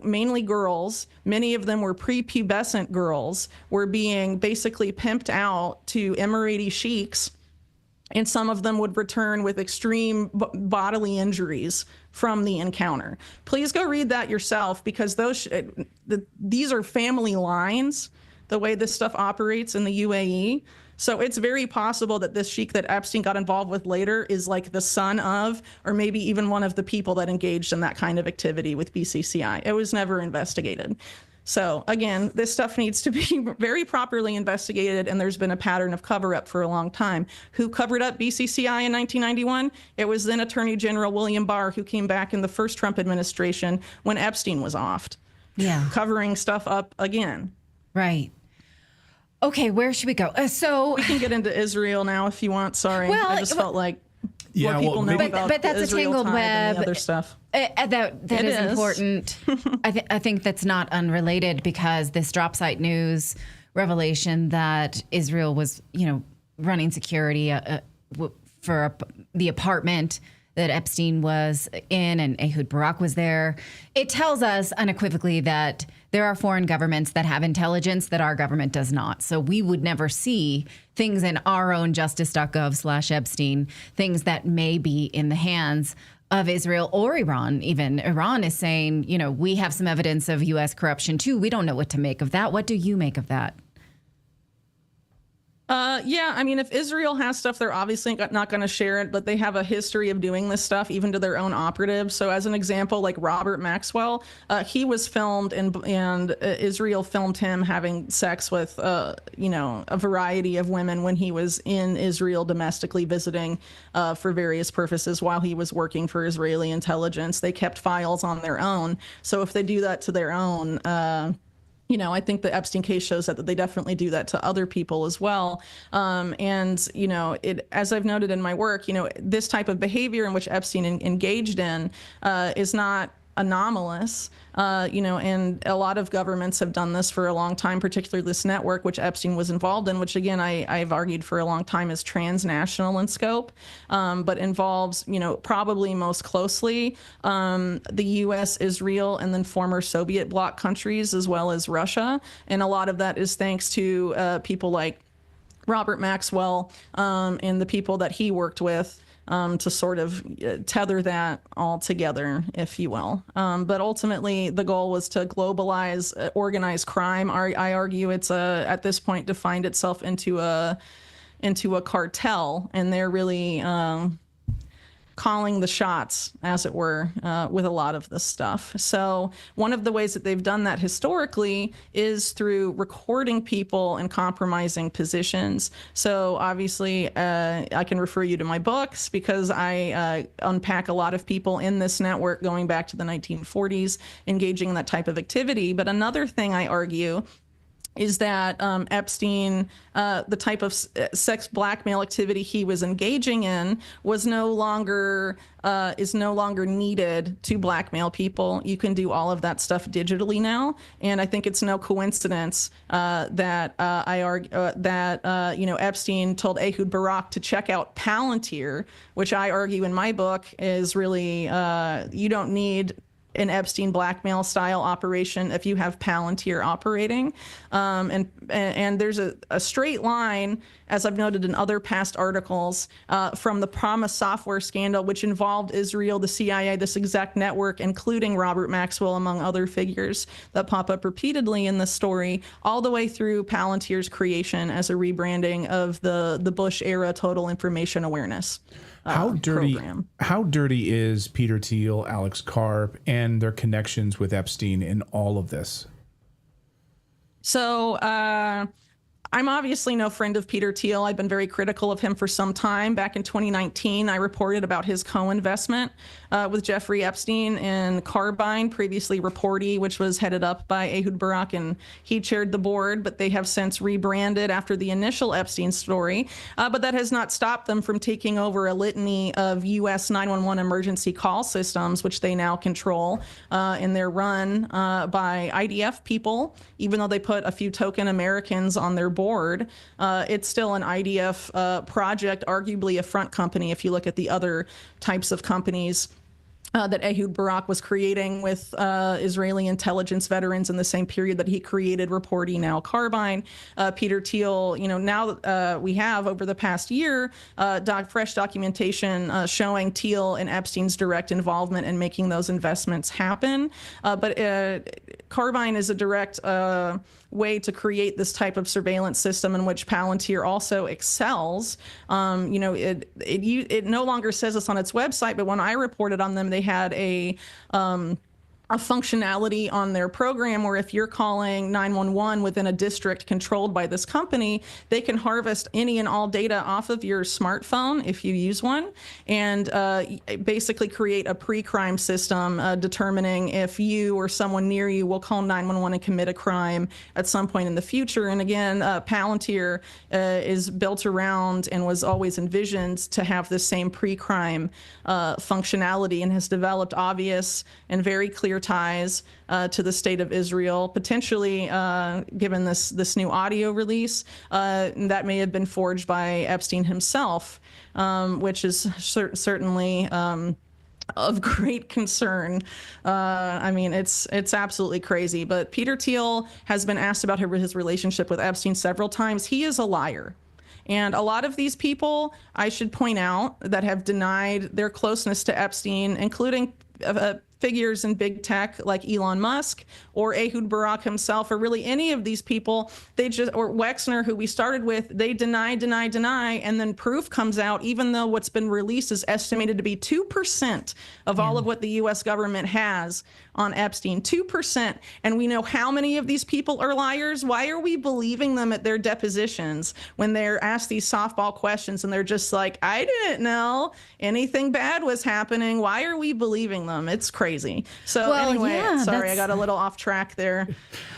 mainly girls, many of them were prepubescent girls, were being basically pimped out to Emirati sheiks, and some of them would return with extreme bodily injuries from the encounter. Please go read that yourself, because these are family lines, the way this stuff operates in the UAE. So it's very possible that this sheik that Epstein got involved with later is like the son of, or maybe even one of the people that engaged in that kind of activity with BCCI. It was never investigated. So again, this stuff needs to be very properly investigated, and there's been a pattern of cover-up for a long time. Who covered up BCCI in 1991? It was then Attorney General William Barr, who came back in the first Trump administration when Epstein was offed. Yeah. Covering stuff up again. Right. Okay, where should we go? So we can get into Israel now if you want. Sorry, well, I just felt like yeah, more people know about but that's Israel a tangled web. Than the other stuff. That is important. I think that's not unrelated, because this drop site news revelation that Israel was, running security for the apartment that Epstein was in, and Ehud Barak was there. It tells us unequivocally that there are foreign governments that have intelligence that our government does not. So we would never see things in our own justice.gov/Epstein, things that may be in the hands of Israel or Iran. Even Iran is saying, we have some evidence of U.S. corruption too. We don't know what to make of that. What do you make of that? Yeah, I mean, if Israel has stuff, they're obviously not going to share it, but they have a history of doing this stuff, even to their own operatives. So as an example, like Robert Maxwell, he was filmed and Israel filmed him having sex with, a variety of women when he was in Israel domestically visiting for various purposes while he was working for Israeli intelligence. They kept files on their own. So if they do that to their own, I think the Epstein case shows that they definitely do that to other people as well. And as I've noted in my work, this type of behavior in which Epstein engaged in is not anomalous. And a lot of governments have done this for a long time, particularly this network, which Epstein was involved in, which, again, I've argued for a long time is transnational in scope, but involves, probably most closely the U.S., Israel, and then former Soviet bloc countries, as well as Russia. And a lot of that is thanks to people like Robert Maxwell and the people that he worked with. To sort of tether that all together, if you will. But ultimately, the goal was to globalize organized crime. I argue it's at this point defined itself into a cartel, and they're really calling the shots, as it were, with a lot of this stuff. So one of the ways that they've done that historically is through recording people in compromising positions. So obviously, I can refer you to my books, because I unpack a lot of people in this network going back to the 1940s engaging in that type of activity. But another thing I argue is that Epstein, the type of sex blackmail activity he was engaging in was is no longer needed to blackmail people. You can do all of that stuff digitally now, and I think it's no coincidence that I argue that Epstein told Ehud Barak to check out Palantir, which I argue in my book is really you don't need an Epstein blackmail style operation if you have Palantir operating. And there's a straight line, as I've noted in other past articles, from the Promise software scandal, which involved Israel, the CIA, this exact network, including Robert Maxwell, among other figures that pop up repeatedly in the story, all the way through Palantir's creation as a rebranding of the Bush era Total Information Awareness program. How dirty is Peter Thiel, Alex Karp, and their connections with Epstein in all of this? So I'm obviously no friend of Peter Thiel. I've been very critical of him for some time. Back in 2019, I reported about his co-investment with Jeffrey Epstein in Carbine, previously Reporty, which was headed up by Ehud Barak, and he chaired the board, but they have since rebranded after the initial Epstein story. But that has not stopped them from taking over a litany of U.S. 911 emergency call systems, which they now control, and they're run by IDF people, even though they put a few token Americans on their board. It's still an IDF project, arguably a front company if you look at the other types of companies that Ehud Barak was creating with Israeli intelligence veterans in the same period that he created Reporty, now Carbine. Peter Thiel, now we have over the past year fresh documentation showing Thiel and Epstein's direct involvement in making those investments happen. But Carbine is a direct way to create this type of surveillance system in which Palantir also excels. It no longer says this on its website, but when I reported on them, they had a functionality on their program where if you're calling 911 within a district controlled by this company, they can harvest any and all data off of your smartphone if you use one, and basically create a pre-crime system determining if you or someone near you will call 911 and commit a crime at some point in the future. And again, Palantir is built around and was always envisioned to have this same pre-crime functionality, and has developed obvious and very clear ties to the state of Israel, potentially given this new audio release that may have been forged by Epstein himself, which is certainly of great concern. I mean, it's absolutely crazy. But Peter Thiel has been asked about his relationship with Epstein several times. He is a liar. And a lot of these people, I should point out, that have denied their closeness to Epstein, including figures in big tech like Elon Musk or Ehud Barak himself, or really any of these people, or Wexner, who we started with, they deny, and then proof comes out, even though what's been released is estimated to be 2% of all of what the U.S. government has on Epstein, 2%. And we know how many of these people are liars. Why are we believing them at their depositions when they're asked these softball questions and they're just like, I didn't know anything bad was happening. Why are we believing them? It's crazy. So anyway, sorry, I got a little off track there.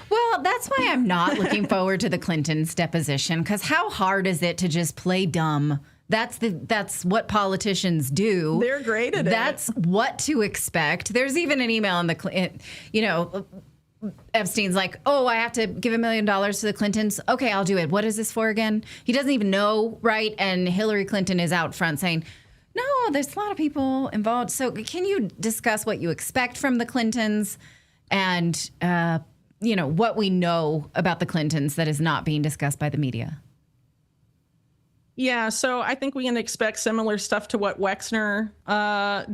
Well, that's why I'm not looking forward to the Clintons' deposition, because how hard is it to just play dumb? That's what politicians do. They're great at it. That's what to expect. There's even an email in the, Epstein's like, oh, I have to give $1 million to the Clintons. Okay, I'll do it. What is this for again? He doesn't even know, right? And Hillary Clinton is out front saying, no, there's a lot of people involved. So can you discuss what you expect from the Clintons and, what we know about the Clintons that is not being discussed by the media? Yeah, so I think we can expect similar stuff to what Wexner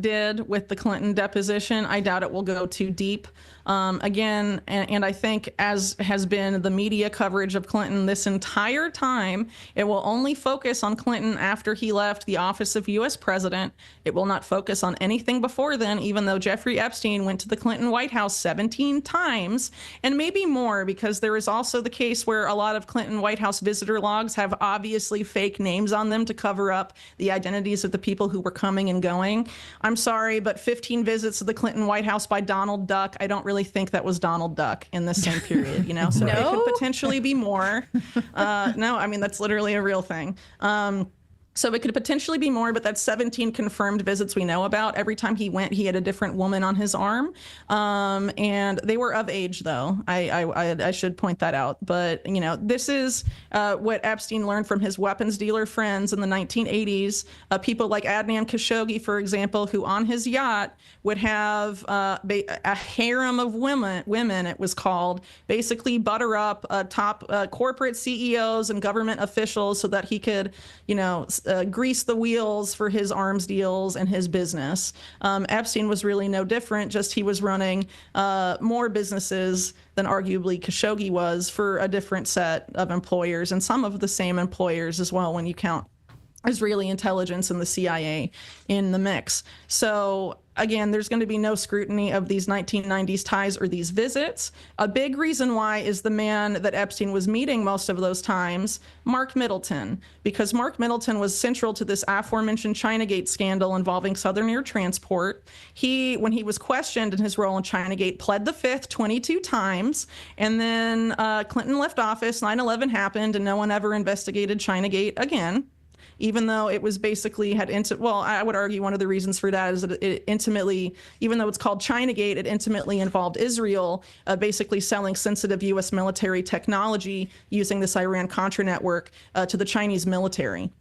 did with the Clinton deposition. I doubt it will go too deep. Again, and I think, as has been the media coverage of Clinton this entire time, it will only focus on Clinton after he left the office of U.S. president. It will not focus on anything before then, even though Jeffrey Epstein went to the Clinton White House 17 times, and maybe more, because there is also the case where a lot of Clinton White House visitor logs have obviously fake names on them to cover up the identities of the people who were coming and going. I'm sorry, but 15 visits to the Clinton White House by Donald Duck, I don't really think that was Donald Duck in the same period, so it could potentially be more. No, I mean, that's literally a real thing. So it could potentially be more, but that's 17 confirmed visits we know about. Every time he went, he had a different woman on his arm. And they were of age, though. I should point that out. But, you know, this is what Epstein learned from his weapons dealer friends in the 1980s. People like Adnan Khashoggi, for example, who on his yacht would have a harem of women, it was called, basically butter up top corporate CEOs and government officials so that he could, you know, grease the wheels for his arms deals and his business. Epstein was really no different, just he was running more businesses than arguably Khashoggi was for a different set of employers, and some of the same employers as well when you count Israeli intelligence and the CIA in the mix. So again, there's going to be no scrutiny of these 1990s ties or these visits. A big reason why is the man that Epstein was meeting most of those times, Mark Middleton, because Mark Middleton was central to this aforementioned Chinagate scandal involving Southern Air Transport. He, when he was questioned in his role in Chinagate, pled the fifth 22 times, and then Clinton left office, 9/11 happened, and no one ever investigated Chinagate again. Even though it was basically well, I would argue one of the reasons for that is that it intimately, even though it's called Chinagate, it intimately involved Israel basically selling sensitive U.S. military technology using this Iran-Contra network to the Chinese military.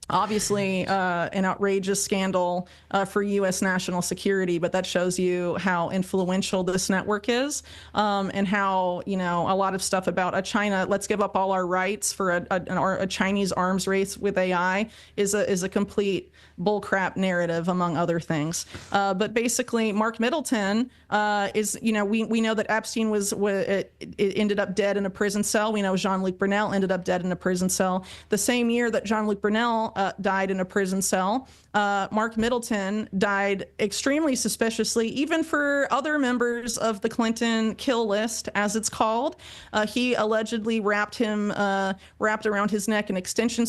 Obviously, an outrageous scandal for U.S. national security, but that shows you how influential this network is, and how, you know, a lot of stuff about China, let's give up all our rights for a Chinese arms race with AI is a complete bullcrap narrative, among other things. But basically, Mark Middleton is, you know, we know that Epstein ended up dead in a prison cell. We know Jean-Luc Brunel ended up dead in a prison cell. The same year that Jean-Luc Brunel died in a prison cell, Mark Middleton died extremely suspiciously, even for other members of the Clinton kill list, as it's called. He allegedly wrapped around his neck an extension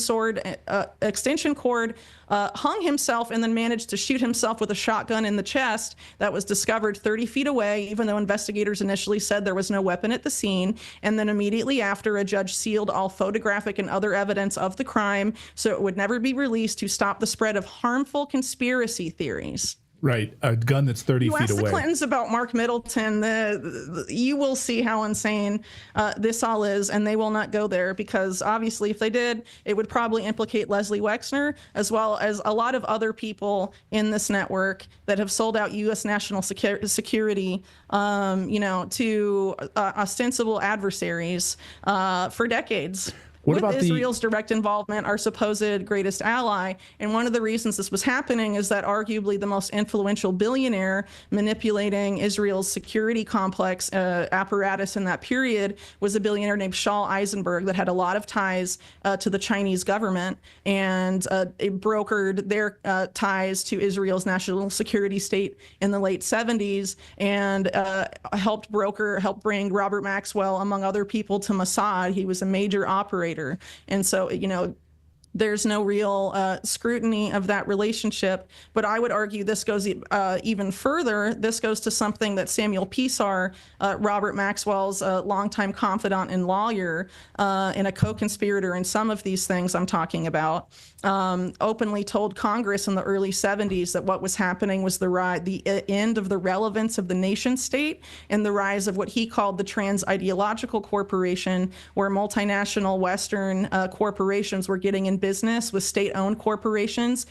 cord, hung himself, and then managed to shoot himself with a shotgun in the chest. That was discovered 30 feet away, even though investigators initially said there was no weapon at the scene. And then immediately after, a judge sealed all photographic and other evidence of the crime so it would never be released to stop the spread of harmful conspiracy theories. Right. A gun that's 30 feet away. You ask the Clintons about Mark Middleton, you will see how insane this all is, and they will not go there, because obviously if they did, it would probably implicate Leslie Wexner, as well as a lot of other people in this network that have sold out U.S. national security, you know, to ostensible adversaries for decades. What with about Israel's direct involvement, our supposed greatest ally. And one of the reasons this was happening is that arguably the most influential billionaire manipulating Israel's security complex apparatus in that period was a billionaire named Shaul Eisenberg that had a lot of ties to the Chinese government, and it brokered their ties to Israel's national security state in the late 70s, and helped bring Robert Maxwell, among other people, to Mossad. He was a major operator. And so, you know, there's no real scrutiny of that relationship. But I would argue this goes even further. This goes to something that Samuel Pisar, Robert Maxwell's longtime confidant and lawyer, and a co-conspirator in some of these things I'm talking about, openly told Congress in the early 70s that what was happening was the end of the relevance of the nation state and the rise of what he called the trans-ideological corporation, where multinational Western corporations were getting in business with state-owned corporations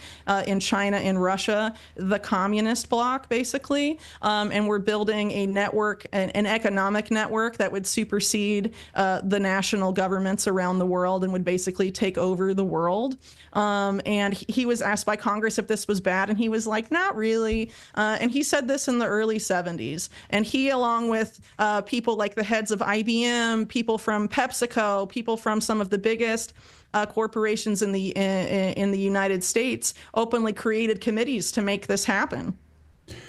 in China and Russia, the communist bloc, basically, and we're building a network, an economic network that would supersede the national governments around the world and would basically take over the world. And he was asked by Congress if this was bad, and he was like, not really. And he said this in the early 70s. And he, along with people like the heads of IBM, people from PepsiCo, people from some of the biggest corporations in the United States, openly created committees to make this happen.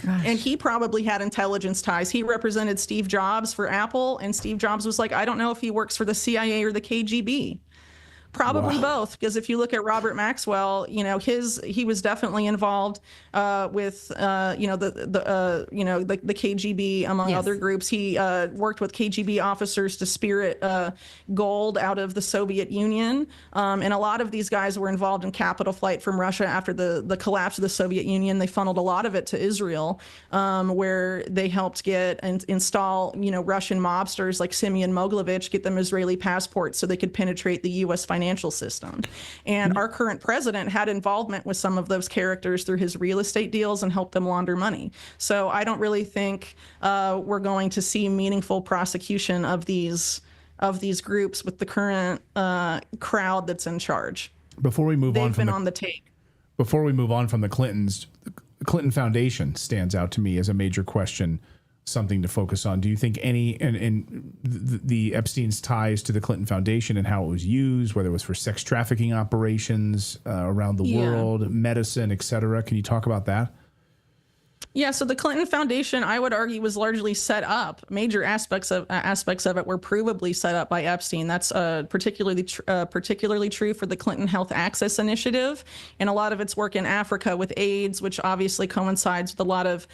Gosh. And he probably had intelligence ties. He represented Steve Jobs for Apple, and Steve Jobs was like, I don't know if he works for the CIA or the KGB. Probably both, because if you look at Robert Maxwell, he was definitely involved with the KGB among other groups. He worked with KGB officers to spirit gold out of the Soviet Union, and a lot of these guys were involved in capital flight from Russia after the collapse of the Soviet Union. They funneled a lot of it to Israel, where they helped get and install Russian mobsters like Simeon Mogilevich, get them Israeli passports so they could penetrate the U.S. financial system. And our current president had involvement with some of those characters through his real estate deals and helped them launder money. So I don't really think we're going to see meaningful prosecution of these groups with the current crowd that's in charge. Before we move on They've been on the take. Before we move on from the Clintons, the Clinton Foundation stands out to me as a major question, something to focus on. Do you think the Epstein's ties to the Clinton Foundation and how it was used, whether it was for sex trafficking operations around the world, medicine, et cetera? Can you talk about that? Yeah, so the Clinton Foundation, I would argue, was largely set up. Major aspects of it were provably set up by Epstein. That's particularly true for the Clinton Health Access Initiative and a lot of its work in Africa with AIDS, which obviously coincides with a lot of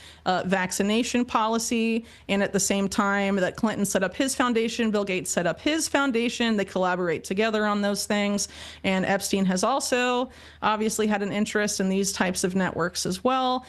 vaccination policy. And at the same time that Clinton set up his foundation, Bill Gates set up his foundation. They collaborate together on those things. And Epstein has also obviously had an interest in these types of networks as well.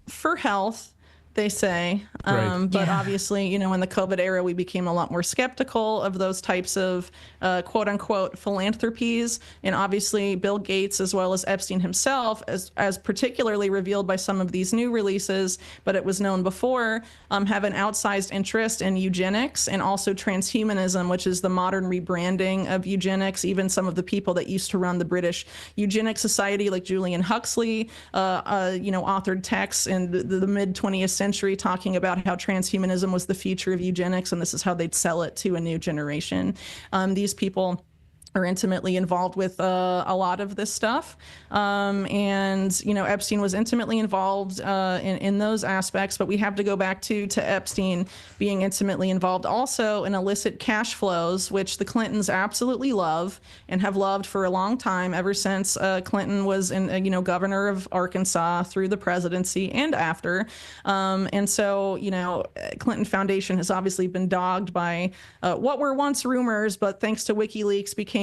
For health, they say. But obviously, in the COVID era, we became a lot more skeptical of those types of quote unquote philanthropies. And obviously, Bill Gates, as well as Epstein himself, as particularly revealed by some of these new releases, but it was known before, have an outsized interest in eugenics and also transhumanism, which is the modern rebranding of eugenics. Even some of the people that used to run the British Eugenics Society, like Julian Huxley, authored texts in the mid 20th century talking about how transhumanism was the future of eugenics, and this is how they'd sell it to a new generation. These people are intimately involved with a lot of this stuff. And, Epstein was intimately involved in those aspects, but we have to go back to Epstein being intimately involved also in illicit cash flows, which the Clintons absolutely love and have loved for a long time, ever since Clinton was governor of Arkansas through the presidency and after. And so, Clinton Foundation has obviously been dogged by what were once rumors, but thanks to WikiLeaks became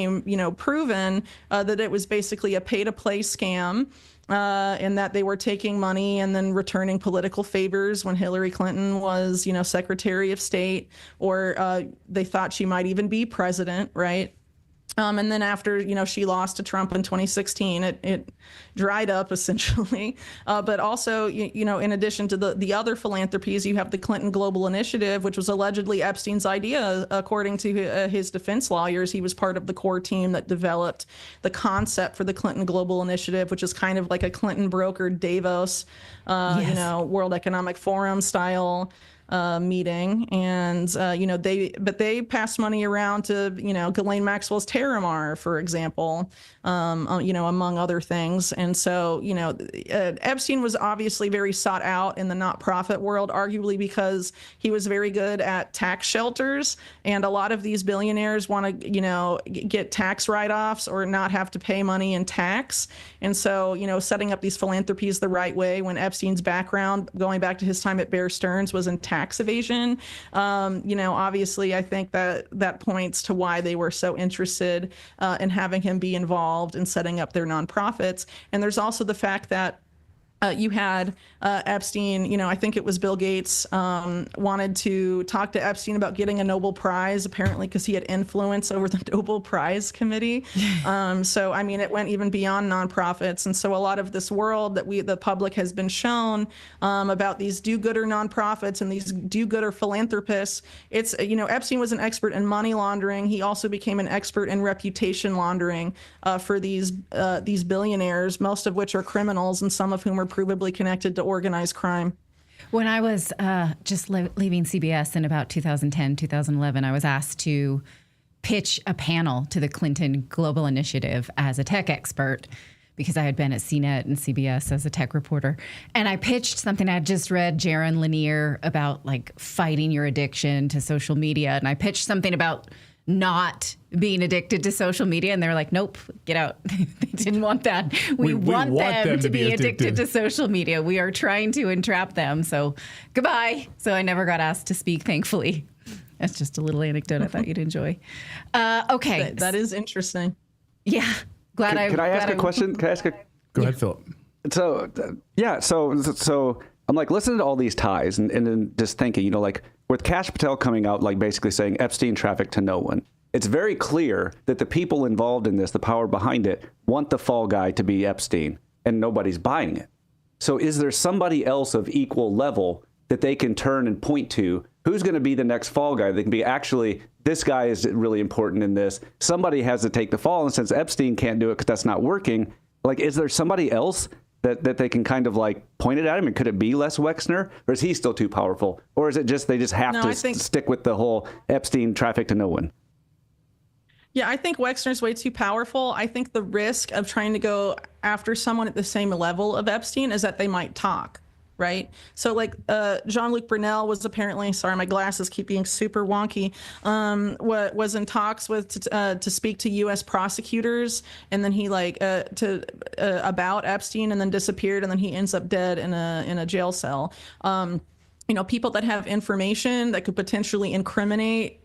proven that it was basically a pay-to-play scam, and that they were taking money and then returning political favors when Hillary Clinton was, Secretary of State, or they thought she might even be president, right? And then after, she lost to Trump in 2016, it dried up essentially. But also, in addition to the other philanthropies, you have the Clinton Global Initiative, which was allegedly Epstein's idea. According to his defense lawyers, he was part of the core team that developed the concept for the Clinton Global Initiative, which is kind of like a Clinton brokered Davos, World Economic Forum style meeting. And they passed money around to Ghislaine Maxwell's Terramar, for example, among other things. And so Epstein was obviously very sought out in the not-profit world, arguably because he was very good at tax shelters, and a lot of these billionaires want to get tax write-offs or not have to pay money in tax. And so setting up these philanthropies the right way, when Epstein's background, going back to his time at Bear Stearns, was in tax evasion. Obviously, I think that points to why they were so interested in having him be involved in setting up their nonprofits. And there's also the fact that you had Epstein, I think it was Bill Gates, wanted to talk to Epstein about getting a Nobel Prize, apparently because he had influence over the Nobel Prize Committee. So, it went even beyond nonprofits. And so a lot of this world that the public has been shown about these do-gooder nonprofits and these do-gooder philanthropists, it's, Epstein was an expert in money laundering. He also became an expert in reputation laundering for these billionaires, most of which are criminals and some of whom are provably connected to organized crime. When I was just leaving CBS in about 2010, 2011, I was asked to pitch a panel to the Clinton Global Initiative as a tech expert, because I had been at CNET and CBS as a tech reporter. And I pitched something. I had just read Jaron Lanier about fighting your addiction to social media. And I pitched something about not being addicted to social media, and they were like, nope, get out. They didn't want that. We want them to be addicted to social media. We are trying to entrap them. So goodbye. So I never got asked to speak, thankfully. That's just a little anecdote I thought you'd enjoy. Okay. That is interesting. Yeah. Can I ask a question? Can I ask a... Go ahead, Philip. So, so I'm like listening to all these ties and then just thinking, like with Kash Patel coming out, like basically saying Epstein trafficked to no one. It's very clear that the people involved in this, the power behind it, want the fall guy to be Epstein, and nobody's buying it. So is there somebody else of equal level that they can turn and point to? Who's going to be the next fall guy? They can be, actually, this guy is really important in this. Somebody has to take the fall. And since Epstein can't do it because that's not working, like, is there somebody else that they can kind of like point it at him? And could it be Les Wexner? Or is he still too powerful? Or is it just they just have to stick with the whole Epstein traffic to no one? Yeah, I think Wexner's way too powerful. I think the risk of trying to go after someone at the same level of Epstein is that they might talk. Right. So like Jean-Luc Brunel was apparently, sorry, my glasses keep being super wonky, was in talks with to speak to U.S. prosecutors. And then he about Epstein, and then disappeared. And then he ends up dead in a jail cell. People that have information that could potentially incriminate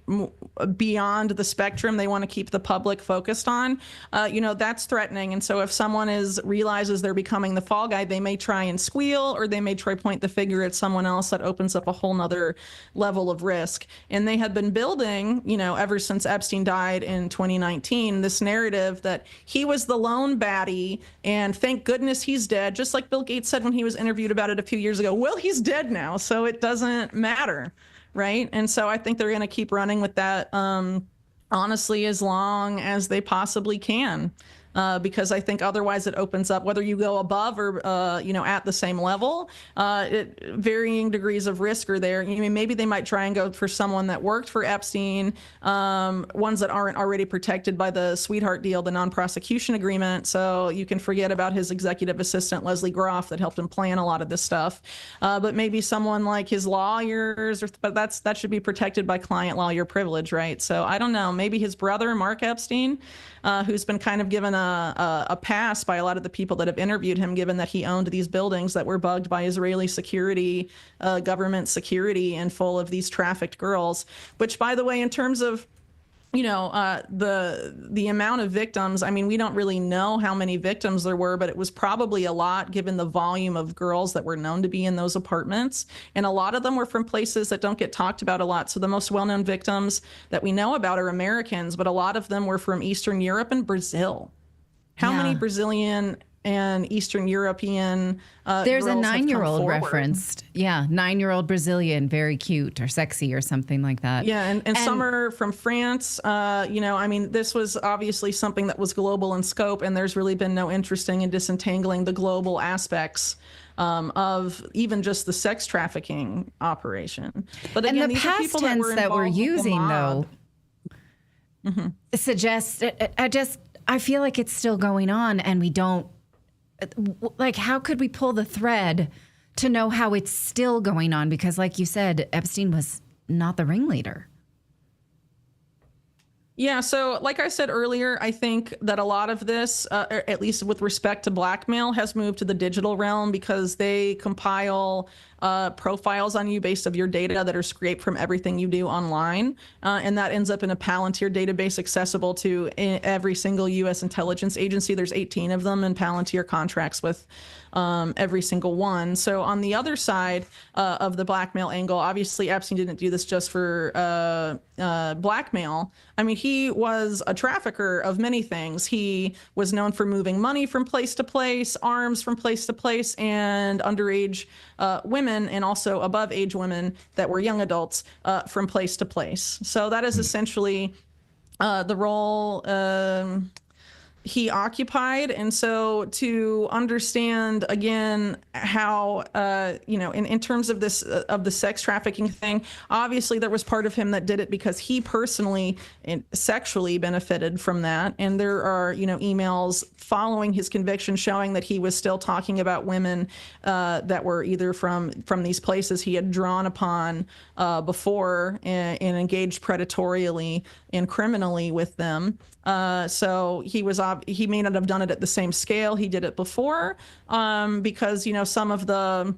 beyond the spectrum they want to keep the public focused on, that's threatening. And so if someone realizes they're becoming the fall guy, they may try and squeal, or they may try point the finger at someone else. That opens up a whole nother level of risk. And they had been building, ever since Epstein died in 2019, this narrative that he was the lone baddie, and thank goodness he's dead. Just like Bill Gates said when he was interviewed about it a few years ago, well, he's dead now, so it doesn't matter. Right. And so I think they're going to keep running with that, honestly, as long as they possibly can. Because I think otherwise it opens up, whether you go above or, at the same level, varying degrees of risk are there. Maybe they might try and go for someone that worked for Epstein, ones that aren't already protected by the sweetheart deal, the non-prosecution agreement. So you can forget about his executive assistant, Leslie Groff, that helped him plan a lot of this stuff. But maybe someone like his lawyers, but that should be protected by client lawyer privilege, right? So I don't know, maybe his brother, Mark Epstein, who's been kind of given a pass by a lot of the people that have interviewed him, given that he owned these buildings that were bugged by Israeli security, government security, and full of these trafficked girls. Which, by the way, in terms of the amount of victims, we don't really know how many victims there were, but it was probably a lot given the volume of girls that were known to be in those apartments. And a lot of them were from places that don't get talked about a lot. So the most well-known victims that we know about are Americans, but a lot of them were from Eastern Europe and Brazil. How many Brazilian and Eastern European there's a girls 9-year-old referenced. Yeah, 9-year-old Brazilian, very cute or sexy or something like that. Yeah, and some are from France. This was obviously something that was global in scope, and there's really been no interest in disentangling the global aspects of even just the sex trafficking operation. But again, and the past tense that we're using, though, suggests, I feel like it's still going on, and we don't, how could we pull the thread to know how it's still going on? Because like you said, Epstein was not the ringleader. Yeah, so like I said earlier, I think that a lot of this, at least with respect to blackmail, has moved to the digital realm because they compile profiles on you based of your data that are scraped from everything you do online. And that ends up in a Palantir database accessible to every single U.S. intelligence agency. There's 18 of them, and Palantir contracts with every single one. So on the other side of the blackmail angle, obviously Epstein didn't do this just for blackmail. He was a trafficker of many things. He was known for moving money from place to place, arms from place to place, and underage women, and also above age women that were young adults from place to place. So that is essentially the role he occupied. And so to understand again how in terms of this of the sex trafficking thing, obviously there was part of him that did it because he personally and sexually benefited from that. And there are emails following his conviction showing that he was still talking about women that were either from these places he had drawn upon before and engaged predatorially and criminally with them. So he may not have done it at the same scale he did it before, because, you know, some of the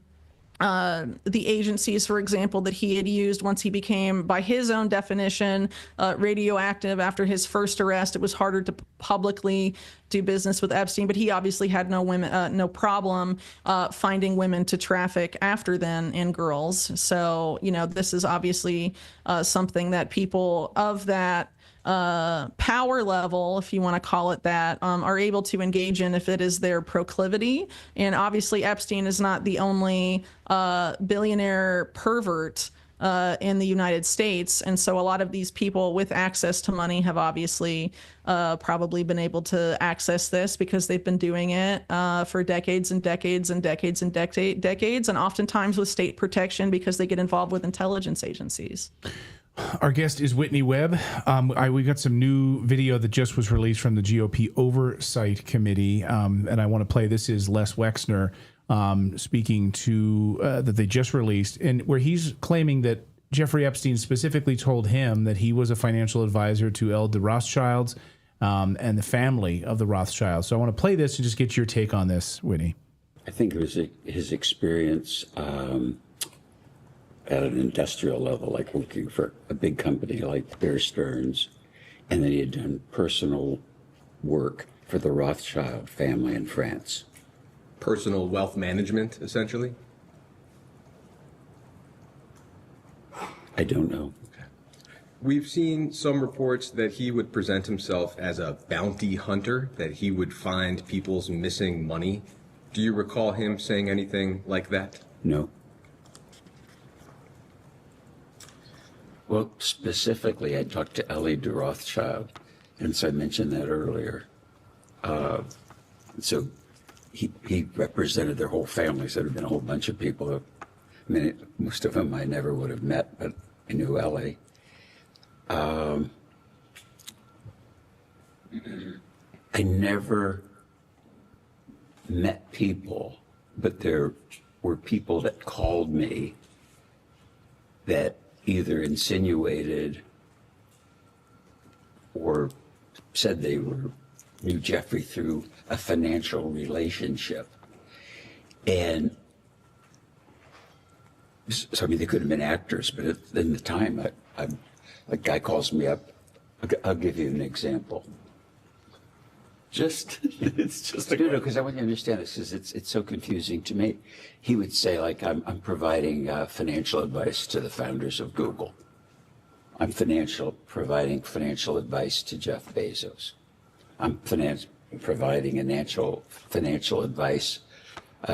agencies, for example, that he had used once he became, by his own definition, radioactive after his first arrest, it was harder to publicly do business with Epstein. But he obviously had no problem finding women to traffic after then, and girls. So, you know, this is obviously something that people of that power level, if you want to call it that, are able to engage in if it is their proclivity. And obviously Epstein is not the only billionaire pervert in the United States. And so a lot of these people with access to money have obviously probably been able to access this because they've been doing it for decades and decades and decades and decades, and oftentimes with state protection because they get involved with intelligence agencies. Our guest is Whitney Webb. We got some new video that just was released from the GOP Oversight Committee, and I want to play. This is Les Wexner speaking to that they just released, and where he's claiming that Jeffrey Epstein specifically told him that he was a financial advisor to the Rothschilds and the family of the Rothschilds. So I want to play this and just get your take on this, Whitney. I think it was his experience at an industrial level, like working for a big company like Bear Stearns, and then he had done personal work for the Rothschild family in France. Personal wealth management, essentially? I don't know. Okay. We've seen some reports that he would present himself as a bounty hunter, that he would find people's missing money. Do you recall him saying anything like that? No. Well, specifically, I talked to Ellie de Rothschild, and so I mentioned that earlier. So he represented their whole family, so there had been a whole bunch of people. I mean, most of them I never would have met, but I knew Ellie. I never met people, but there were people that called me that either insinuated or said they knew Jeffrey through a financial relationship. And so, I mean, they could have been actors, but in the time, a guy calls me up. I'll give you an example. It's just no, because I want you to understand this, because it's so confusing to me. He would say, like, I'm providing financial advice to the founders of Google. I'm providing financial advice to Jeff Bezos. I'm providing financial advice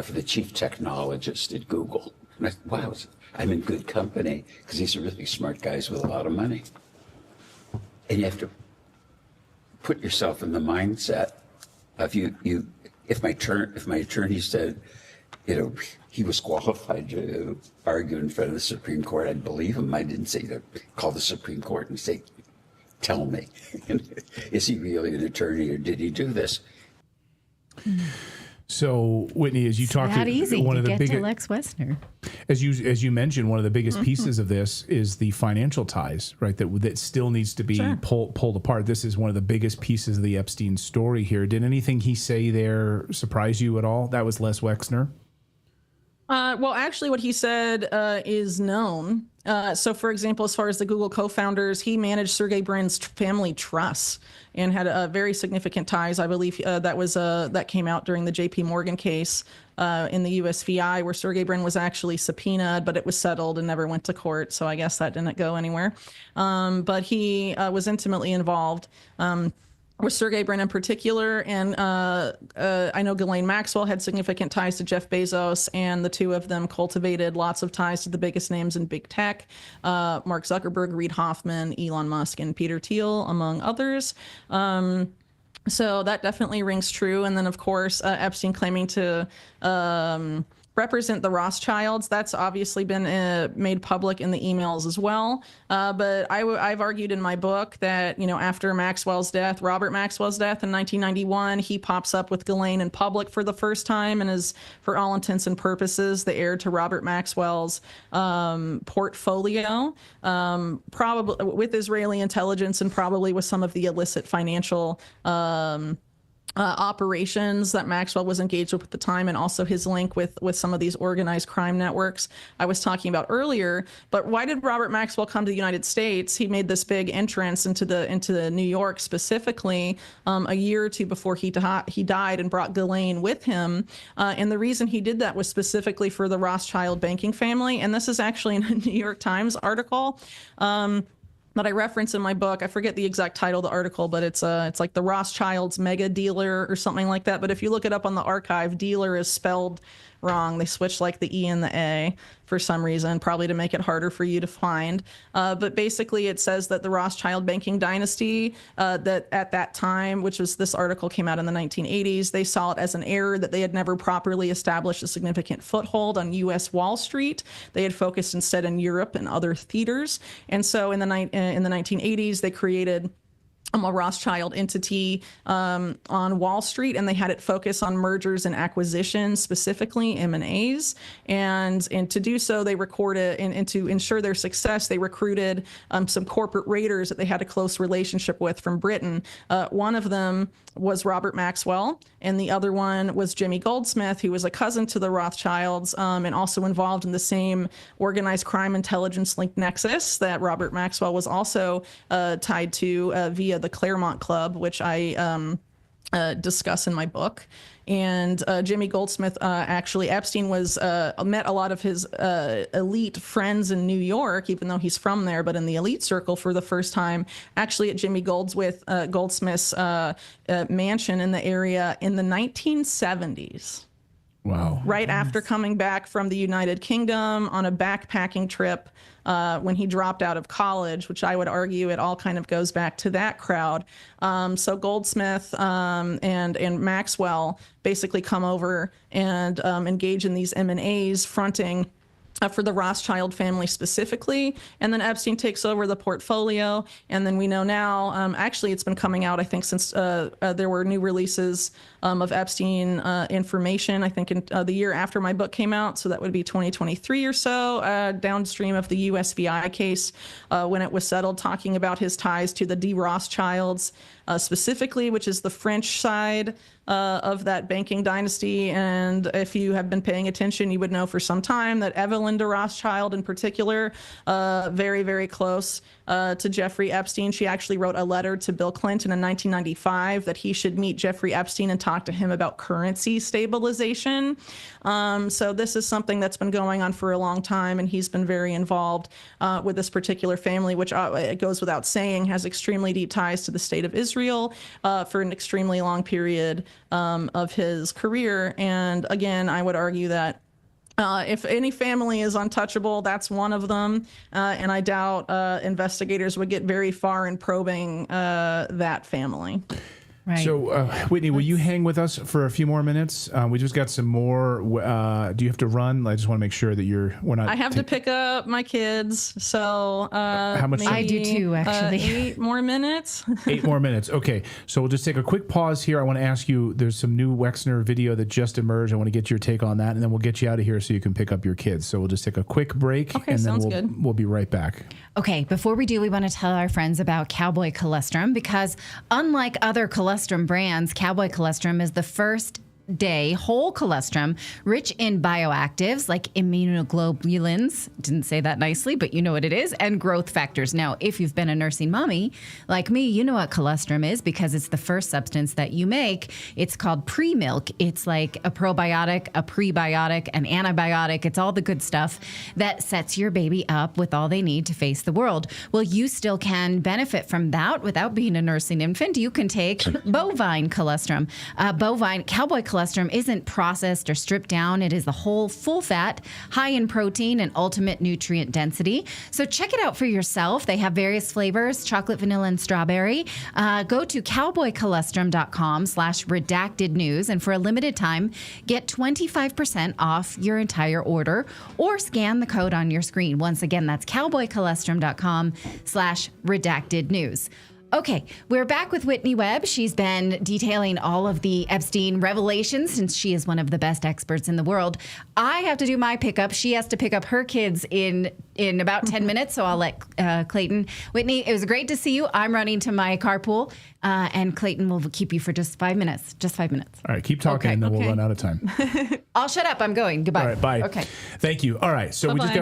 for the chief technologist at Google. And wow, I'm in good company, because these are really smart guys with a lot of money. And you have to put yourself in the mindset of if my attorney said, you know, he was qualified to argue in front of the Supreme Court, I'd believe him. I didn't say to call the Supreme Court and say, tell me, is he really an attorney or did he do this? So, Whitney, as you talked to one of the biggest, Lex Wexner, as you mentioned, one of the biggest pieces of this is the financial ties, right? That still needs to be pulled apart. This is one of the biggest pieces of the Epstein story here. Did anything he say there surprise you at all? That was Les Wexner. Well, actually, what he said is known. So, for example, as far as the Google co-founders, he managed Sergey Brin's family trusts and had very significant ties. I believe that came out during the J.P. Morgan case in the USVI, where Sergey Brin was actually subpoenaed, but it was settled and never went to court. So I guess that didn't go anywhere. But he was intimately involved with Sergey Brin in particular, and I know Ghislaine Maxwell had significant ties to Jeff Bezos, and the two of them cultivated lots of ties to the biggest names in big tech, Mark Zuckerberg, Reid Hoffman, Elon Musk, and Peter Thiel, among others. So that definitely rings true. And then, of course, Epstein claiming to represent the Rothschilds. That's obviously been made public in the emails as well. But I've argued in my book that, after Robert Maxwell's death in 1991, he pops up with Ghislaine in public for the first time and is, for all intents and purposes, the heir to Robert Maxwell's portfolio, probably with Israeli intelligence and probably with some of the illicit financial operations that Maxwell was engaged with at the time, and also his link with some of these organized crime networks I was talking about earlier. But why did Robert Maxwell come to the United States? He made this big entrance into New York specifically a year or two before he died, and brought Ghislaine with him. And the reason he did that was specifically for the Rothschild banking family. And this is actually in a New York Times article that I reference in my book. I forget the exact title of the article, but it's like the Rothschilds mega dealer or something like that. But if you look it up on the archive, dealer is spelled wrong. They switched like the E and the A for some reason, probably to make it harder for you to find. But basically it says that the Rothschild banking dynasty, that at that time, which was, this article came out in the 1980s, they saw it as an error that they had never properly established a significant foothold on U.S. Wall Street. They had focused instead in Europe and other theaters. And so in the 1980s, they created a Rothschild entity on Wall Street, and they had it focus on mergers and acquisitions, specifically M&As. And to do so, they recorded, and to ensure their success, they recruited some corporate raiders that they had a close relationship with from Britain. One of them was Robert Maxwell, and the other one was Jimmy Goldsmith, who was a cousin to the Rothschilds, and also involved in the same organized crime intelligence linked nexus that Robert Maxwell was also tied to via the Claremont Club, which I discuss in my book. And Jimmy Goldsmith, actually, Epstein met a lot of his elite friends in New York, even though he's from there, but in the elite circle for the first time, actually at Jimmy Goldsmith's mansion in the area in the 1970s. Wow. Right after coming back from the United Kingdom on a backpacking trip when he dropped out of college, which I would argue it all kind of goes back to that crowd. So Goldsmith and Maxwell basically come over and engage in these M&As fronting for the Rothschild family specifically. And then Epstein takes over the portfolio. And then we know now, actually it's been coming out, I think, since there were new releases of Epstein information, I think in the year after my book came out. So that would be 2023 or so, downstream of the USVI case, when it was settled, talking about his ties to the de Rothschilds specifically, which is the French side of that banking dynasty. And if you have been paying attention, you would know for some time that Evelyn de Rothschild in particular, very, very close to Jeffrey Epstein. She actually wrote a letter to Bill Clinton in 1995 that he should meet Jeffrey Epstein and talk to him about currency stabilization. So this is something that's been going on for a long time, and he's been very involved with this particular family, which it goes without saying has extremely deep ties to the state of Israel for an extremely long period of his career. And again, I would argue that if any family is untouchable, that's one of them. And I doubt investigators would get very far in probing that family. Right. So, Whitney, will you hang with us for a few more minutes? We just got some more. Do you have to run? I just want to make sure that we're not. I have to pick up my kids. So, how much? maybe, I do too, actually. 8 more minutes. 8 more minutes. Okay. So we'll just take a quick pause here. I want to ask you, there's some new Wexner video that just emerged. I want to get your take on that, and then we'll get you out of here so you can pick up your kids. So we'll just take a quick break, Okay, and then sounds good. we'll be right back. Okay, before we do, we want to tell our friends about Cowboy Colostrum, because unlike other colostrum brands, Cowboy Colostrum is the first day whole colostrum rich in bioactives like immunoglobulins, didn't say that nicely, but you know what it is, and growth factors. Now, if you've been a nursing mommy like me, you know what colostrum is because it's the first substance that you make. It's called pre-milk. It's like a probiotic, a prebiotic, an antibiotic. It's all the good stuff that sets your baby up with all they need to face the world. Well, you still can benefit from that without being a nursing infant. You can take bovine colostrum. Cowboy colostrum colostrum isn't processed or stripped down. It is the whole, full fat, high in protein, and ultimate nutrient density. So check it out for yourself. They have various flavors, chocolate, vanilla, and strawberry. Go to cowboycolostrum.com/redacted news, and for a limited time, get 25% off your entire order, or scan the code on your screen. Once again, that's cowboycolostrum.com/redacted news. Okay, we're back with Whitney Webb. She's been detailing all of the Epstein revelations since she is one of the best experts in the world. I have to do my pickup. She has to pick up her kids in about 10 minutes, so I'll let Clayton. Whitney, it was great to see you. I'm running to my carpool, and Clayton will keep you for just 5 minutes. Just 5 minutes. All right, keep talking, and then we'll run out of time. I'll shut up. I'm going. Goodbye. All right, bye. Okay. Thank you. All right, so Bye-bye. we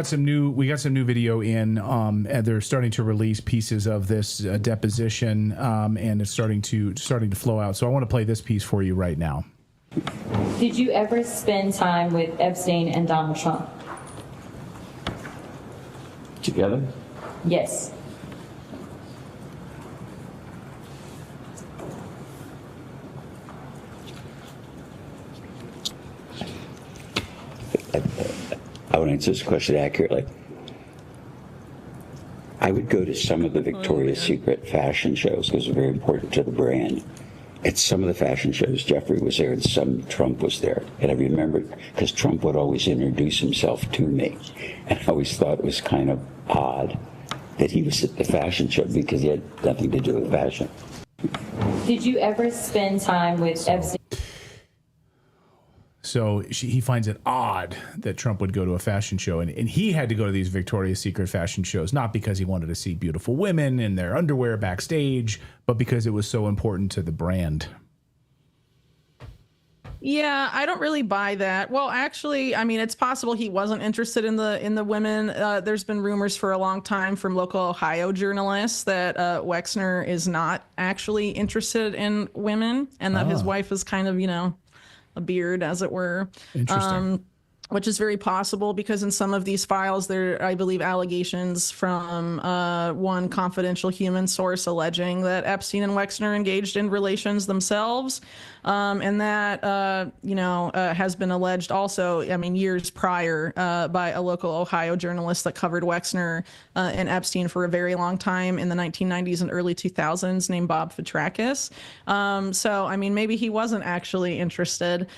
got some new video in, and they're starting to release pieces of this deposition, and it's starting to flow out. So I want to play this piece for you right now. Did you ever spend time with Epstein and Donald Trump? Together? Yes. I want to answer this question accurately. I would go to some of the Victoria's Secret fashion shows because they're very important to the brand. At some of the fashion shows, Jeffrey was there and some Trump was there. And I remembered because Trump would always introduce himself to me. And I always thought it was kind of odd that he was at the fashion show because he had nothing to do with fashion. Did you ever spend time with Epstein? So he finds it odd that Trump would go to a fashion show, and he had to go to these Victoria's Secret fashion shows, not because he wanted to see beautiful women in their underwear backstage, but because it was so important to the brand. Yeah, I don't really buy that. Well, actually, I mean, it's possible he wasn't interested in the women. There's been rumors for a long time from local Ohio journalists that Wexner is not actually interested in women, and that his wife is kind of, a beard, as it were. Interesting. Which is very possible because in some of these files, there, I believe, allegations from one confidential human source alleging that Epstein and Wexner engaged in relations themselves. And that, has been alleged also, years prior by a local Ohio journalist that covered Wexner and Epstein for a very long time in the 1990s and early 2000s named Bob Fitrakis. Maybe he wasn't actually interested.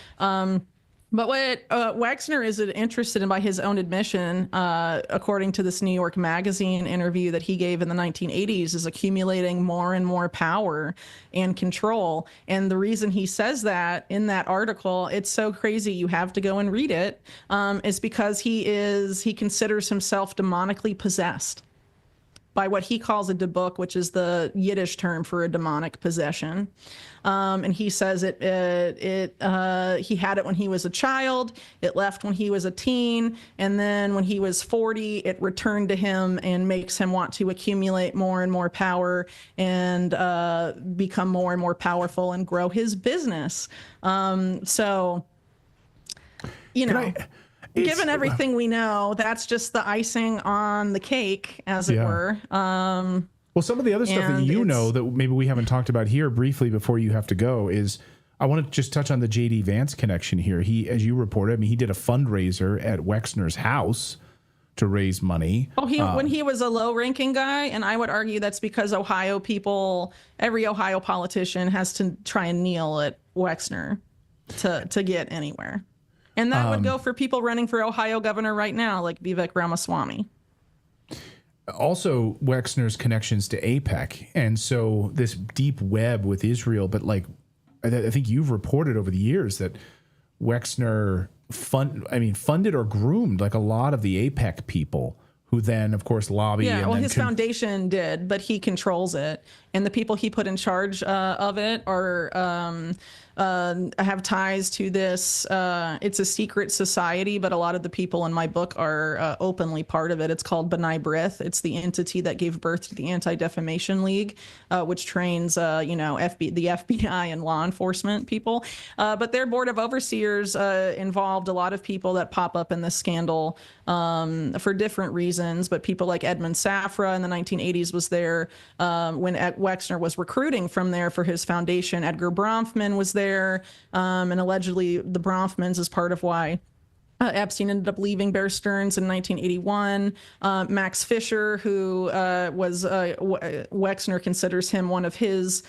But what Wexner is interested in by his own admission, according to this New York Magazine interview that he gave in the 1980s, is accumulating more and more power and control. And the reason he says that in that article, it's so crazy you have to go and read it, is because he considers himself demonically possessed by what he calls a debuk, which is the Yiddish term for a demonic possession. And he says he had it when he was a child, it left when he was a teen, and then when he was 40, it returned to him and makes him want to accumulate more and more power and become more and more powerful and grow his business. Given everything we know, that's just the icing on the cake, as it were. Well, some of the other stuff that that maybe we haven't talked about here briefly before you have to go is I want to just touch on the J.D. Vance connection here. He, as you reported, he did a fundraiser at Wexner's house to raise money. When he was a low-ranking guy, and I would argue that's because every Ohio politician has to try and kneel at Wexner to get anywhere. And that would go for people running for Ohio governor right now, like Vivek Ramaswamy. Also, Wexner's connections to AIPAC. And so this deep web with Israel, but I think you've reported over the years that Wexner funded or groomed a lot of the AIPAC people who then, of course, lobby. Yeah, and his foundation did, but he controls it. And the people he put in charge of it are have ties to this. It's a secret society, but a lot of the people in my book are openly part of it. It's called B'nai B'rith. It's the entity that gave birth to the Anti-Defamation League, which trains, the FBI and law enforcement people. But their board of overseers involved a lot of people that pop up in this scandal for different reasons. But people like Edmund Safra in the 1980s was there when Wexner was recruiting from there for his foundation. Edgar Bronfman was there there. And allegedly the Bronfmans is part of why Epstein ended up leaving Bear Stearns in 1981. Max Fisher, who was Wexner considers him one of his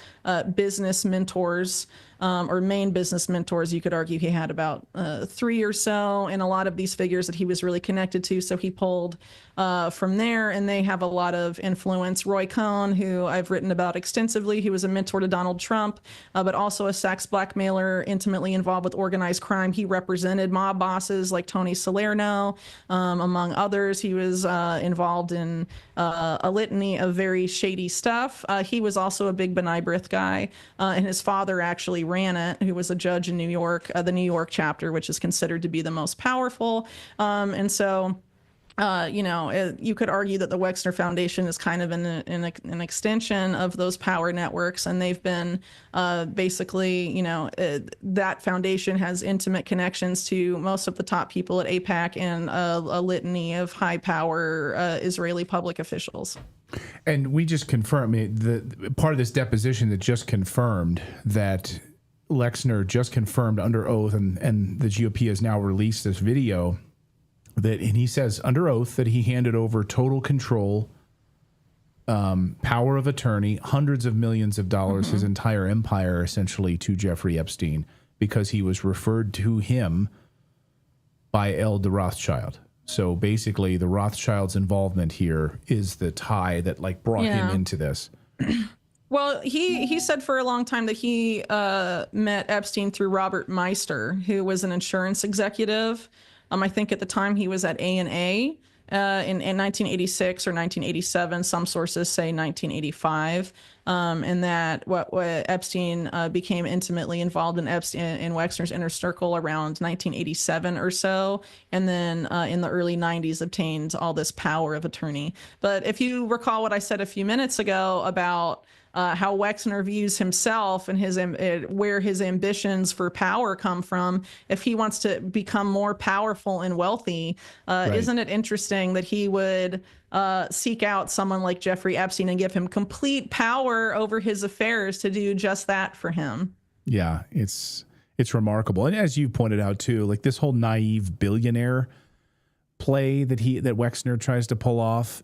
business mentors, or main business mentors. You could argue he had about 3 or so, and a lot of these figures that he was really connected to. So he pulled from there, and they have a lot of influence. Roy Cohn, who I've written about extensively, he was a mentor to Donald Trump, but also a sex blackmailer, intimately involved with organized crime. He represented mob bosses like Tony Salerno, among others. He was involved in a litany of very shady stuff. He was also a big B'nai B'rith guy, and his father actually ran it, who was a judge in New York, the New York chapter, which is considered to be the most powerful. And so, you could argue that the Wexner Foundation is kind of an extension of those power networks, and they've been basically, that foundation has intimate connections to most of the top people at AIPAC and a litany of high power Israeli public officials. And we just confirmed the part of this deposition that just confirmed that Lexner just confirmed under oath, and the GOP has now released this video and he says under oath that he handed over total control, power of attorney, hundreds of millions of dollars, his entire empire essentially, to Jeffrey Epstein because he was referred to him by the Rothschild. So basically the Rothschild's involvement here is the tie that brought him into this. Well, he said for a long time that he met Epstein through Robert Meister, who was an insurance executive. I think at the time he was at A&A in 1986 or 1987. Some sources say 1985. And that what Epstein became intimately involved in Wexner's inner circle around 1987 or so, and then in the early 90s obtained all this power of attorney. But if you recall what I said a few minutes ago about how Wexner views himself and where his ambitions for power come from, if he wants to become more powerful and wealthy, isn't it interesting that he would seek out someone like Jeffrey Epstein and give him complete power over his affairs to do just that for him? Yeah, it's remarkable. And as you pointed out too, this whole naive billionaire play that Wexner tries to pull off.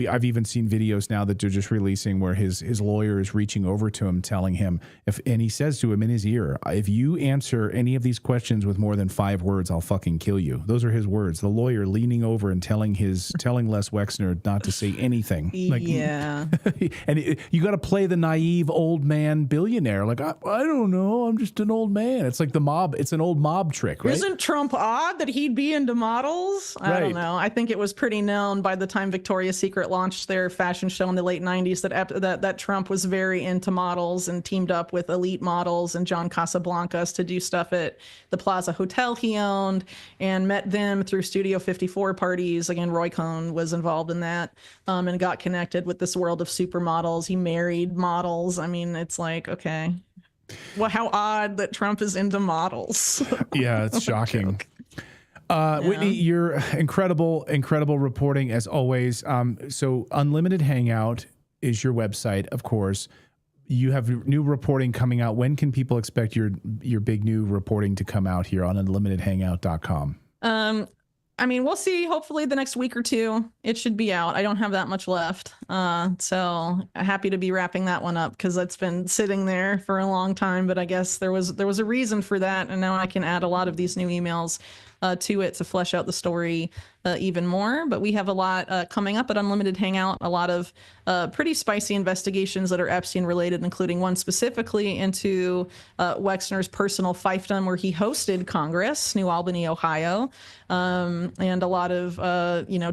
I've even seen videos now that they're just releasing where his lawyer is reaching over to him, telling him and he says to him in his ear, if you answer any of these questions with more than 5 words, I'll fucking kill you. Those are his words. The lawyer leaning over and telling Les Wexner not to say anything. Yeah. And you got to play the naive old man billionaire. I don't know. I'm just an old man. It's like the mob. It's an old mob trick, right? Isn't Trump odd that he'd be into models? I don't know. I think it was pretty known by the time Victoria's Secret launched their fashion show in the late 90s that Trump was very into models and teamed up with elite models and John Casablancas to do stuff at the Plaza Hotel he owned, and met them through Studio 54 parties. Again, Roy Cohn was involved in that, and got connected with this world of supermodels. He married models. I mean, it's okay. Well, how odd that Trump is into models. Yeah, it's shocking. Whitney, you're incredible reporting as always. So Unlimited Hangout is your website, of course. You have new reporting coming out. When can people expect your big new reporting to come out here on unlimitedhangout.com? We'll see. Hopefully the next week or two, it should be out. I don't have that much left. So happy to be wrapping that one up because it's been sitting there for a long time, but I guess there was a reason for that. And now I can add a lot of these new emails to it to flesh out the story even more. But we have a lot coming up at Unlimited Hangout, a lot of pretty spicy investigations that are Epstein related, including one specifically into Wexner's personal fiefdom where he hosted Congress, New Albany, Ohio, and a lot of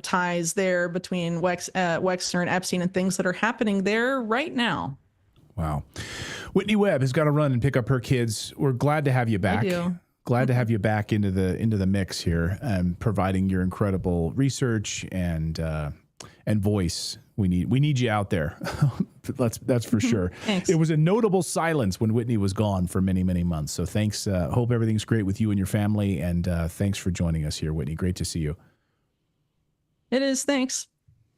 ties there between Wexner and Epstein and things that are happening there right now. Wow. Whitney Webb has got to run and pick up her kids. We're glad to have you back. I do. Glad to have you back into the mix here, providing your incredible research and voice. We need you out there. That's for sure. Thanks. It was a notable silence when Whitney was gone for many, many months. So thanks. Hope everything's great with you and your family. And thanks for joining us here, Whitney. Great to see you. It is. Thanks.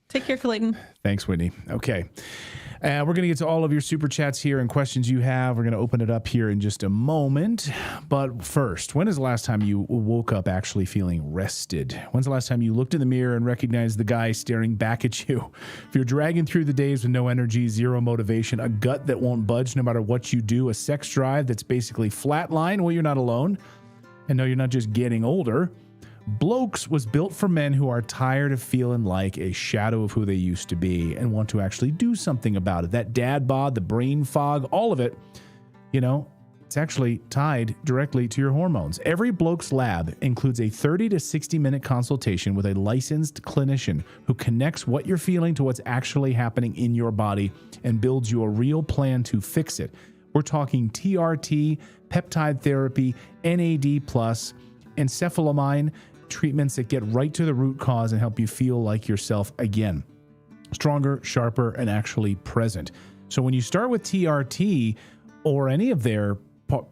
Take care, Clayton. Thanks, Whitney. Okay. We're going to get to all of your super chats here and questions you have. We're going to open it up here in just a moment. But first, when is the last time you woke up actually feeling rested? When's the last time you looked in the mirror and recognized the guy staring back at you? If you're dragging through the days with no energy, zero motivation, a gut that won't budge no matter what you do, a sex drive that's basically flatline, well, you're not alone. And no, you're not just getting older. Blokes was built for men who are tired of feeling like a shadow of who they used to be and want to actually do something about it. That dad bod, the brain fog, all of it, it's actually tied directly to your hormones. Every Blokes lab includes a 30 to 60 minute consultation with a licensed clinician who connects what you're feeling to what's actually happening in your body and builds you a real plan to fix it. We're talking TRT, peptide therapy, NAD+, encephalamine, treatments that get right to the root cause and help you feel like yourself again. Stronger, sharper, and actually present. So when you start with TRT or any of their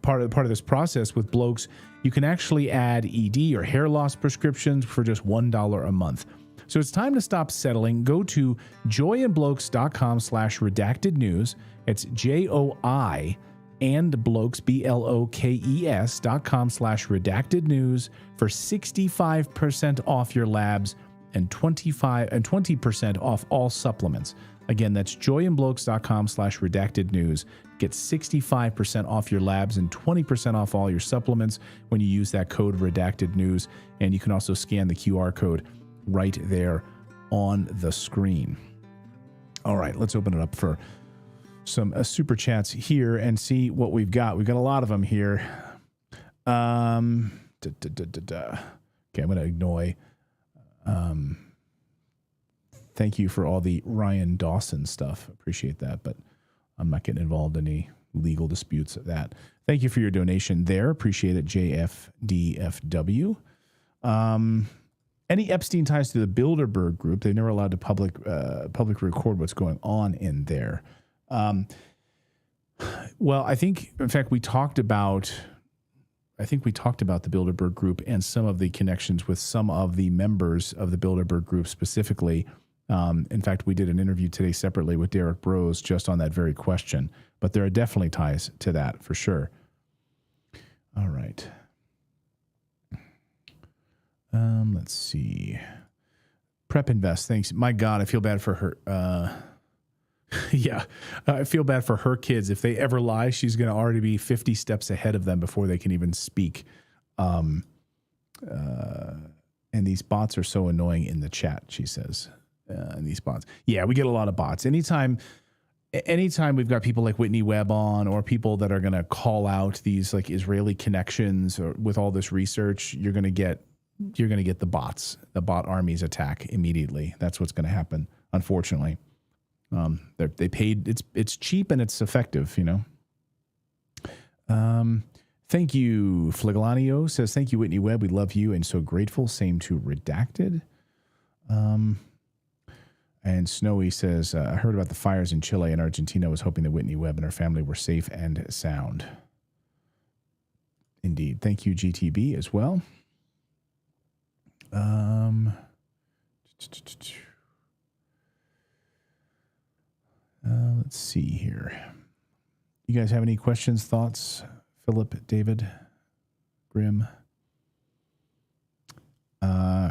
part of this process with Blokes, you can actually add ED or hair loss prescriptions for just $1 a month. So it's time to stop settling. Go to joyandblokes.com/redacted news. It's JOI and Blokes, BLOKES.com/redacted news for 65% off your labs and 20% off all supplements. Again, that's joyandblokes.com/redacted news. Get 65% off your labs and 20% off all your supplements when you use that code redacted news. And you can also scan the QR code right there on the screen. All right, let's open it up for some super chats here and see what we've got. We've got a lot of them here. Okay, I'm going to ignore. Thank you for all the Ryan Dawson stuff. Appreciate that, but I'm not getting involved in any legal disputes of that. Thank you for your donation there. Appreciate it, JFDFW. Any Epstein ties to the Bilderberg group? They're never allowed to public record what's going on in there. Well, I think, in fact, we talked about the Bilderberg group and some of the connections with some of the members of the Bilderberg group specifically. In fact, we did an interview today separately with Derek Brose just on that very question, but there are definitely ties to that for sure. All right. Let's see. Prep Invest. Thanks. My God, I feel bad for her. Yeah, I feel bad for her kids. If they ever lie, she's going to already be 50 steps ahead of them before they can even speak. And these bots are so annoying in the chat, she says. And these bots. Yeah, we get a lot of bots. Anytime we've got people like Whitney Webb on, or people that are going to call out these like Israeli connections or with all this research, you're going to get the bots. The bot armies attack immediately. That's what's going to happen, unfortunately. They paid. It's cheap and it's effective, Thank you. Fligelanio says, thank you, Whitney Webb. We love you and so grateful. Same to Redacted. And Snowy says, I heard about the fires in Chile and Argentina. I was hoping that Whitney Webb and her family were safe and sound. Indeed. Thank you, GTB, as well. Let's see here. You guys have any questions, thoughts? Philip, David, Grim.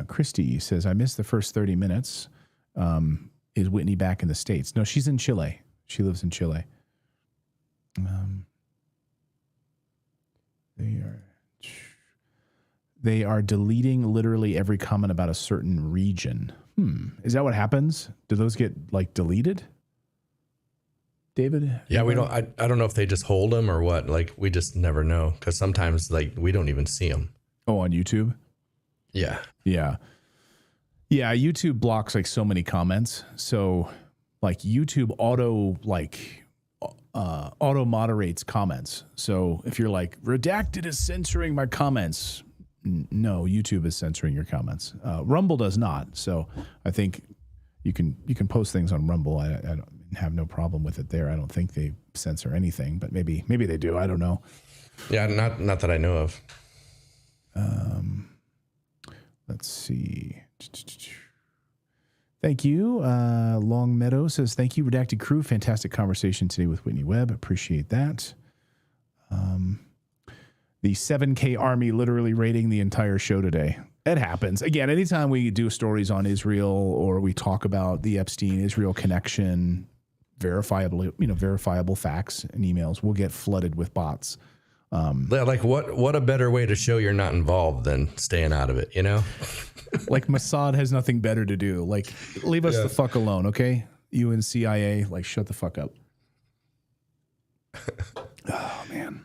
Christy says, I missed the first 30 minutes. Is Whitney back in the States? No, she's in Chile. She lives in Chile. They are deleting literally every comment about a certain region. Is that what happens? Do those get like deleted? David? Yeah, we don't. I don't know if they just hold them or what. Like, we just never know, because sometimes like we don't even see them. Oh, on YouTube? Yeah. Yeah. YouTube blocks like so many comments. So like YouTube auto moderates comments. So if you're like, Redacted is censoring my comments, no, YouTube is censoring your comments. Rumble does not. So I think you can post things on Rumble. I don't have no problem with it there. I don't think they censor anything, but maybe they do. I don't know. Yeah, not that I know of. Let's see. Thank you. Long Meadow says, thank you, Redacted Crew. Fantastic conversation today with Whitney Webb. Appreciate that. The 7K Army literally raiding the entire show today. It happens. Again, anytime we do stories on Israel or we talk about the Epstein-Israel connection, verifiable facts and emails, we'll get flooded with bots. Like what a better way to show you're not involved than staying out of it, you know? Like Mossad has nothing better to do. Like, leave us the fuck alone, okay? You and CIA, like, shut the fuck up. Oh, man.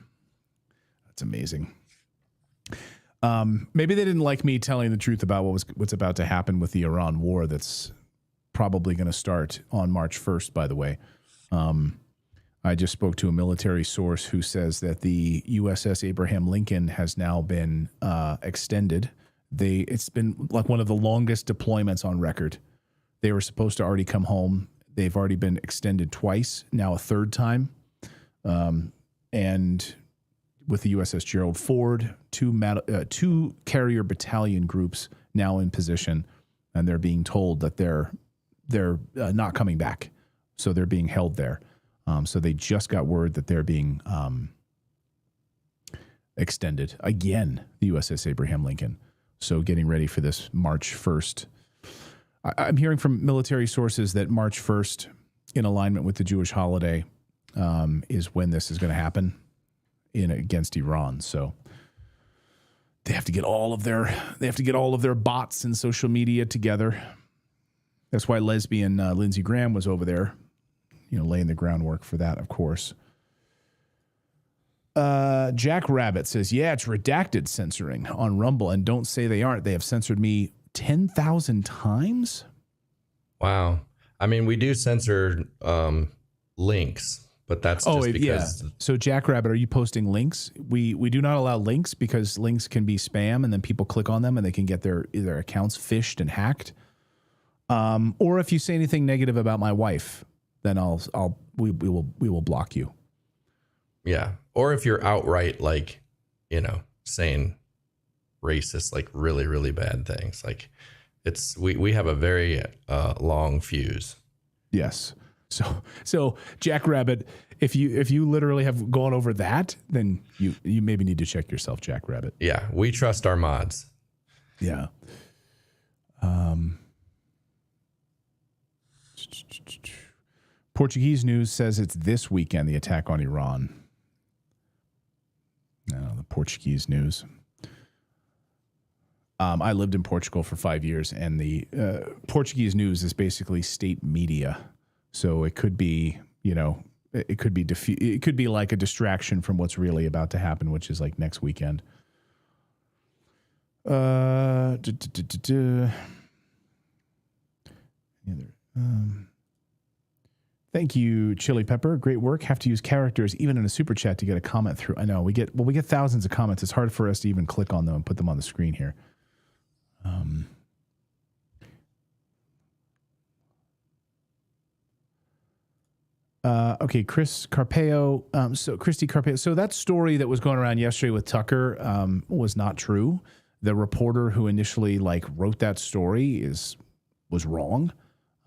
That's amazing. Maybe they didn't like me telling the truth about what's about to happen with the Iran war that's probably going to start on March 1st, by the way. I just spoke to a military source who says that the USS Abraham Lincoln has now been extended. It's been like one of the longest deployments on record. They were supposed to already come home. They've already been extended twice, now a third time. And with the USS Gerald Ford, two carrier battalion groups now in position, and they're being told that they're not coming back. So they're being held there. So they just got word that they're being extended again, the USS Abraham Lincoln. So getting ready for this March 1st. I'm hearing from military sources that March 1st, in alignment with the Jewish holiday, is when this is going to happen against Iran. So they have to get all of their bots and social media together. That's why lesbian Lindsey Graham was over there, laying the groundwork for that, of course. Jack Rabbit says, yeah, it's redacted censoring on Rumble, and don't say they aren't. They have censored me 10,000 times. Wow. I mean, we do censor links, but that's just because. Yeah. So Jack Rabbit, are you posting links? We do not allow links because links can be spam, and then people click on them and they can get their accounts phished and hacked. Or if you say anything negative about my wife, then we will block you. Yeah. Or if you're outright saying racist, like really, really bad things. Like we have a very long fuse. Yes. So Jack Rabbit, if you literally have gone over that, then you maybe need to check yourself, Jack Rabbit. Yeah. We trust our mods. Yeah. Portuguese news says it's this weekend, the attack on Iran. No, the Portuguese news. I lived in Portugal for 5 years, and the Portuguese news is basically state media. So it could be, it could be like a distraction from what's really about to happen, which is like next weekend. Thank you, Chili Pepper. Great work. Have to use characters even in a super chat to get a comment through. I know we get thousands of comments. It's hard for us to even click on them and put them on the screen here. Okay, Chris Carpeo. Christy Carpeo. So that story that was going around yesterday with Tucker was not true. The reporter who initially wrote that story was wrong.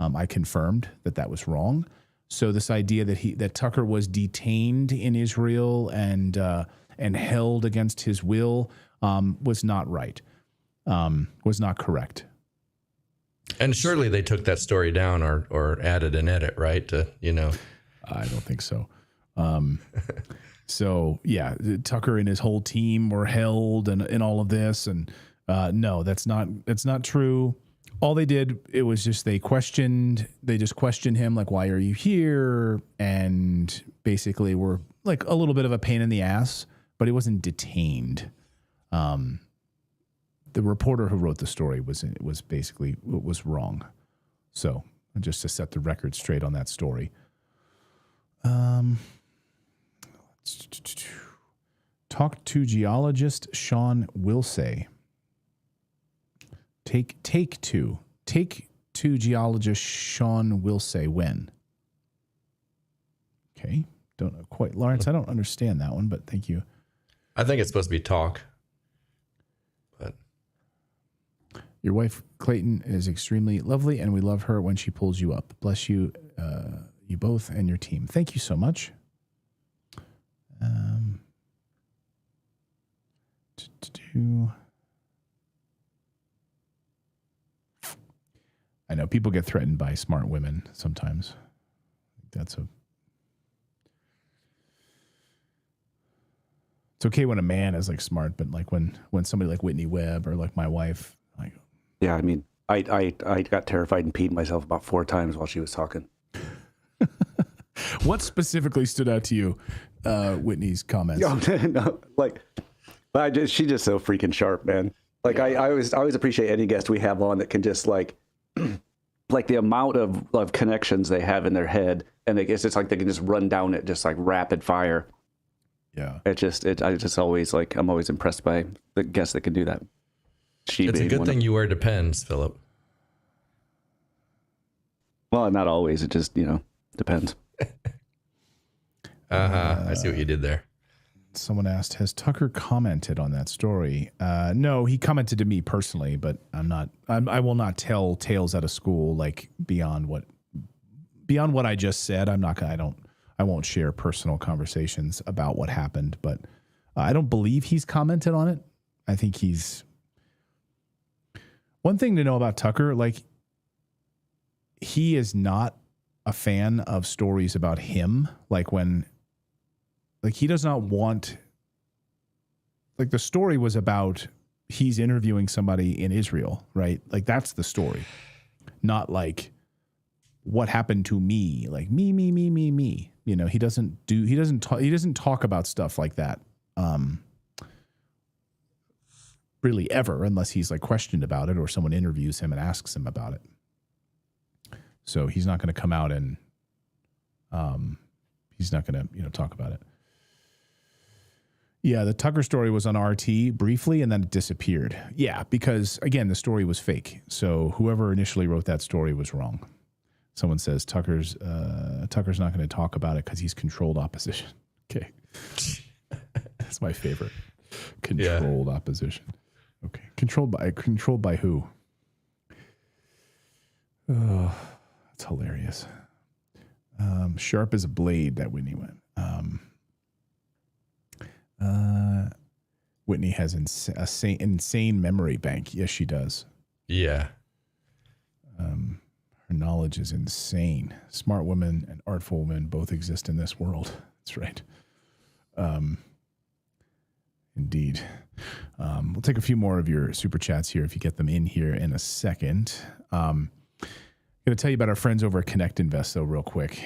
I confirmed that was wrong. So this idea that Tucker was detained in Israel and held against his will was not right. Was not correct. And surely they took that story down or added an edit, right? I don't think so. So yeah, Tucker and his whole team were held and all of this, and no, that's not true. All they did, it was just they just questioned him, like, why are you here? And basically were like a little bit of a pain in the ass, but he wasn't detained. The reporter who wrote the story was basically wrong. So just to set the record straight on that story. Talk to geologist Sean Wilsey. Take two geologist Sean Wilsey when. Okay, don't know quite, Lawrence. I don't understand that one, but thank you. I think it's supposed to be talk. But Your wife, Clayton, is extremely lovely, and we love her when she pulls you up. Bless you, you both, and your team. Thank you so much. I know people get threatened by smart women sometimes. It's okay when a man is like smart, but like when somebody like Whitney Webb or like my wife, like, yeah, I mean, I got terrified and peed myself about 4 times while she was talking. What specifically stood out to you, Whitney's comments? No, like, she's just so freaking sharp, man. Like I always appreciate any guest we have on that can just like the amount of connections they have in their head, and it's just like they can just run down it just like rapid fire. Yeah, I just always like, I'm always impressed by the guests that can do that. It's a good thing you wear Depends, Philip. Well, not always. It just, depends. I see what you did there. Someone asked, has Tucker commented on that story? No, he commented to me personally, but I will not tell tales out of school, like beyond what I just said. I won't share personal conversations about what happened, but I don't believe he's commented on it. I think one thing to know about Tucker, like, he is not a fan of stories about him. Like he does not want, like, the story was about he's interviewing somebody in Israel, right? Like, that's the story, not like what happened to me, like me. He doesn't talk about stuff like that. Really ever, unless he's like questioned about it or someone interviews him and asks him about it. So he's not going to come out and he's not going to, talk about it. Yeah, the Tucker story was on RT briefly and then it disappeared. Yeah, because again, the story was fake. So whoever initially wrote that story was wrong. Someone says Tucker's not going to talk about it because he's controlled opposition. Okay. That's my favorite. Controlled opposition. Okay. Controlled by who? Oh, that's hilarious. Sharp as a blade, that Whitney went. Whitney has insane memory bank. Yes, she does. Yeah. Her knowledge is insane. Smart women and artful women both exist in this world. That's right. Indeed. We'll take a few more of your super chats here if you get them in here in a second. I'm going to tell you about our friends over at Connect Invest, though, real quick.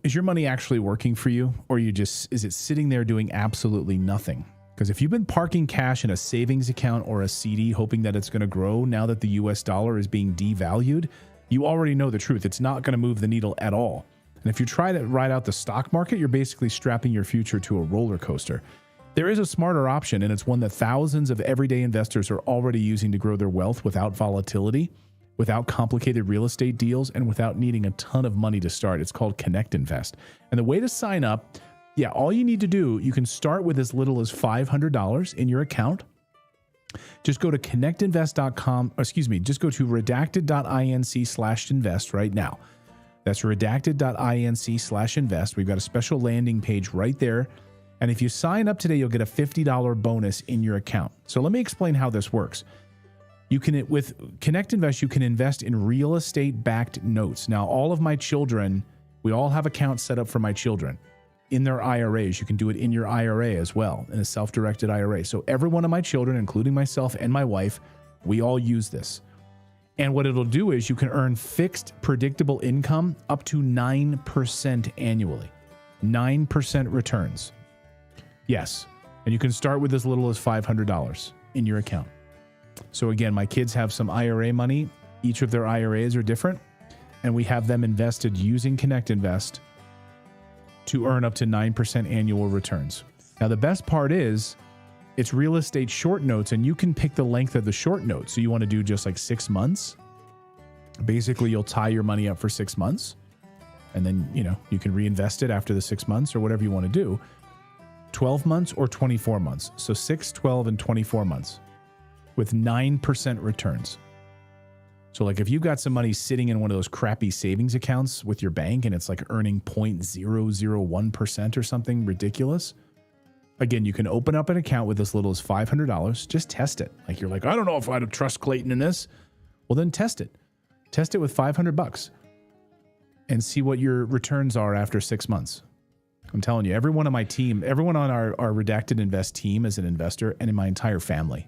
Is your money actually working for you, or is it sitting there doing absolutely nothing? Because if you've been parking cash in a savings account or a CD hoping that it's going to grow now that the US dollar is being devalued, you already know the truth. It's not going to move the needle at all. And if you try to ride out the stock market, you're basically strapping your future to a roller coaster. There is a smarter option, and it's one that thousands of everyday investors are already using to grow their wealth without volatility, without complicated real estate deals, and without needing a ton of money to start. It's called Connect Invest. And the way to sign up, all you need to do, you can start with as little as $500 in your account. Just go to connectinvest.com, just go to redacted.inc/invest right now. That's redacted.inc/invest. We've got a special landing page right there. And if you sign up today, you'll get a $50 bonus in your account. So let me explain how this works. With Connect Invest, you can invest in real estate backed notes. Now, all of my children, we all have accounts set up for my children in their IRAs. You can do it in your IRA as well, in a self-directed IRA. So every one of my children, including myself and my wife, we all use this. And what it'll do is you can earn fixed, predictable income up to 9% annually. 9% returns. Yes. And you can start with as little as $500 in your account. So again, my kids have some IRA money. Each of their IRAs are different. And we have them invested using Connect Invest to earn up to 9% annual returns. Now, the best part is it's real estate short notes, and you can pick the length of the short note. So you want to do just like 6 months. Basically, you'll tie your money up for 6 months, and then, you can reinvest it after the 6 months or whatever you want to do. 12 months or 24 months. So 6, 12, and 24 months with 9% returns. So like if you've got some money sitting in one of those crappy savings accounts with your bank and it's like earning 0.001% or something ridiculous, again, you can open up an account with as little as $500. Just test it. Like you're like, I don't know if I'd trust Clayton in this. Well, then test it. Test it with $500 and see what your returns are after 6 months. I'm telling you, everyone on my team, everyone on our Redacted Invest team is an investor, and in my entire family.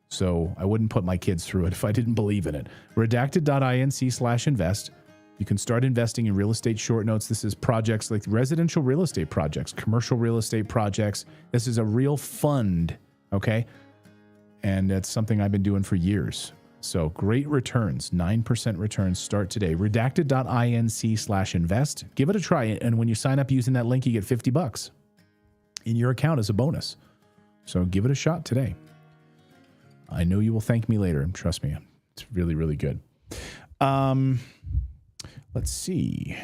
So I wouldn't put my kids through it if I didn't believe in it. Redacted.inc/invest. You can start investing in real estate short notes. This is projects like residential real estate projects, commercial real estate projects. This is a real fund, okay? And it's something I've been doing for years. So great returns, 9% returns. Start today. Redacted.inc/invest. Give it a try. And when you sign up using that link, you get $50 in your account as a bonus. So give it a shot today. I know you will thank me later. Trust me. It's really, really good. Let's see.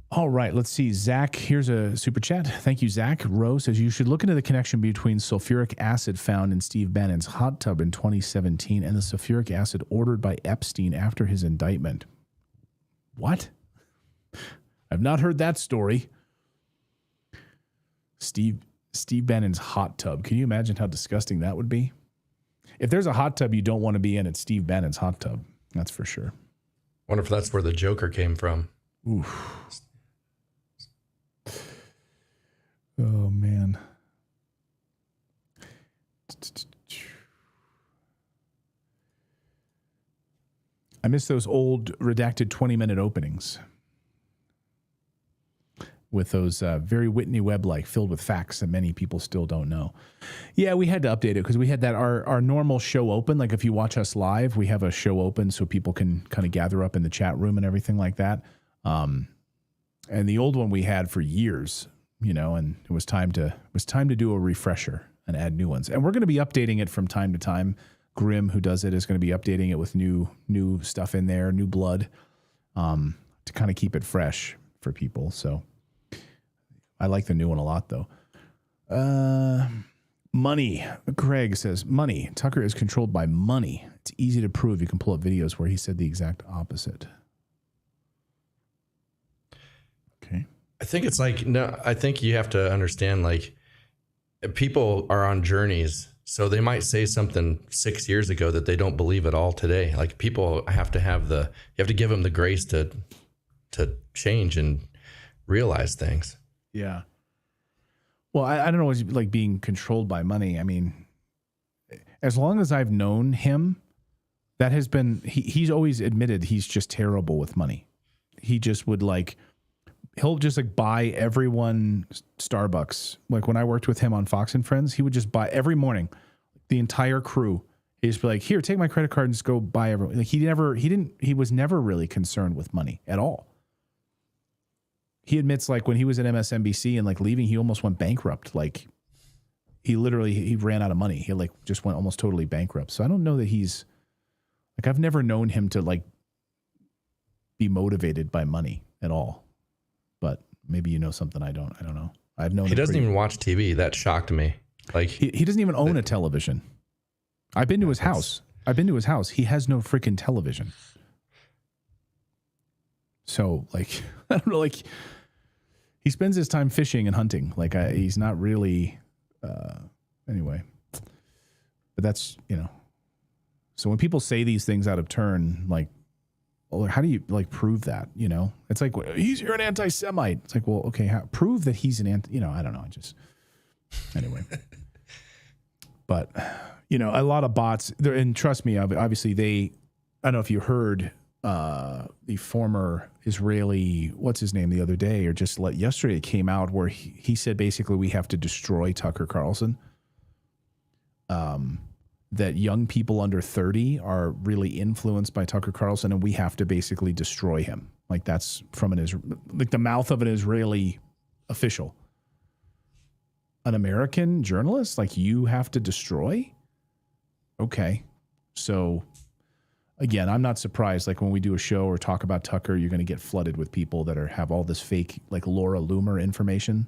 All right. Let's see. Zach, here's a super chat. Thank you, Zach. Rose says you should look into the connection between sulfuric acid found in Steve Bannon's hot tub in 2017 and the sulfuric acid ordered by Epstein after his indictment. What? I've not heard that story. Steve Bannon's hot tub. Can you imagine how disgusting that would be? If there's a hot tub you don't want to be in, it's Steve Bannon's hot tub. That's for sure. Wonder if that's where the Joker came from. Oof. Oh, man. I miss those old redacted 20-minute openings with those very Whitney Webb-like, filled with facts that many people still don't know. Yeah, we had to update it because we had that our normal show open. Like if you watch us live, we have a show open so people can kind of gather up in the chat room and everything like that. And the old one we had for years, you know, and it was time to do a refresher and add new ones. And we're going to be updating it from time to time. Grim, who does it, is going to be updating it with new stuff in there, new blood, to kind of keep it fresh for people. So I like the new one a lot, though. Money. Craig says, money. Tucker is controlled by money. It's easy to prove. You can pull up videos where he said the exact opposite. Okay. I think it's like, no, I think you have to understand, like, people are on journeys. So they might say something 6 years ago that they don't believe at all today. Like people have to have you have to give them the grace to change and realize things. Yeah. Well, I don't know what's like being controlled by money. I mean, as long as I've known him, that has been, he's always admitted he's just terrible with money. He just would he'll just buy everyone Starbucks. Like when I worked with him on Fox and Friends, he would just buy every morning, the entire crew. He'd just be like, here, take my credit card and just go buy everyone. Like he was never really concerned with money at all. He admits when he was at MSNBC and leaving, he almost went bankrupt. He ran out of money. He just went almost totally bankrupt. So I don't know that he's I've never known him to be motivated by money at all. But maybe you know something I don't know. I've known he doesn't even watch TV. That shocked me. He doesn't even own a television. I've been to his house. He has no freaking television. So I don't know, he spends his time fishing and hunting. He's not really, anyway, but that's, so when people say these things out of turn, well, how do you prove that? It's you're an anti-Semite. It's well, okay, prove that he's an I don't know. Anyway, but a lot of bots there, and trust me, obviously I don't know if you heard, the former Israeli, what's his name, the other day, or just yesterday it came out where he said basically we have to destroy Tucker Carlson. That young people under 30 are really influenced by Tucker Carlson, and we have to basically destroy him. That's from the mouth of an Israeli official. An American journalist, you have to destroy? Okay. So again, I'm not surprised. When we do a show or talk about Tucker, you're going to get flooded with people that have all this fake, Laura Loomer information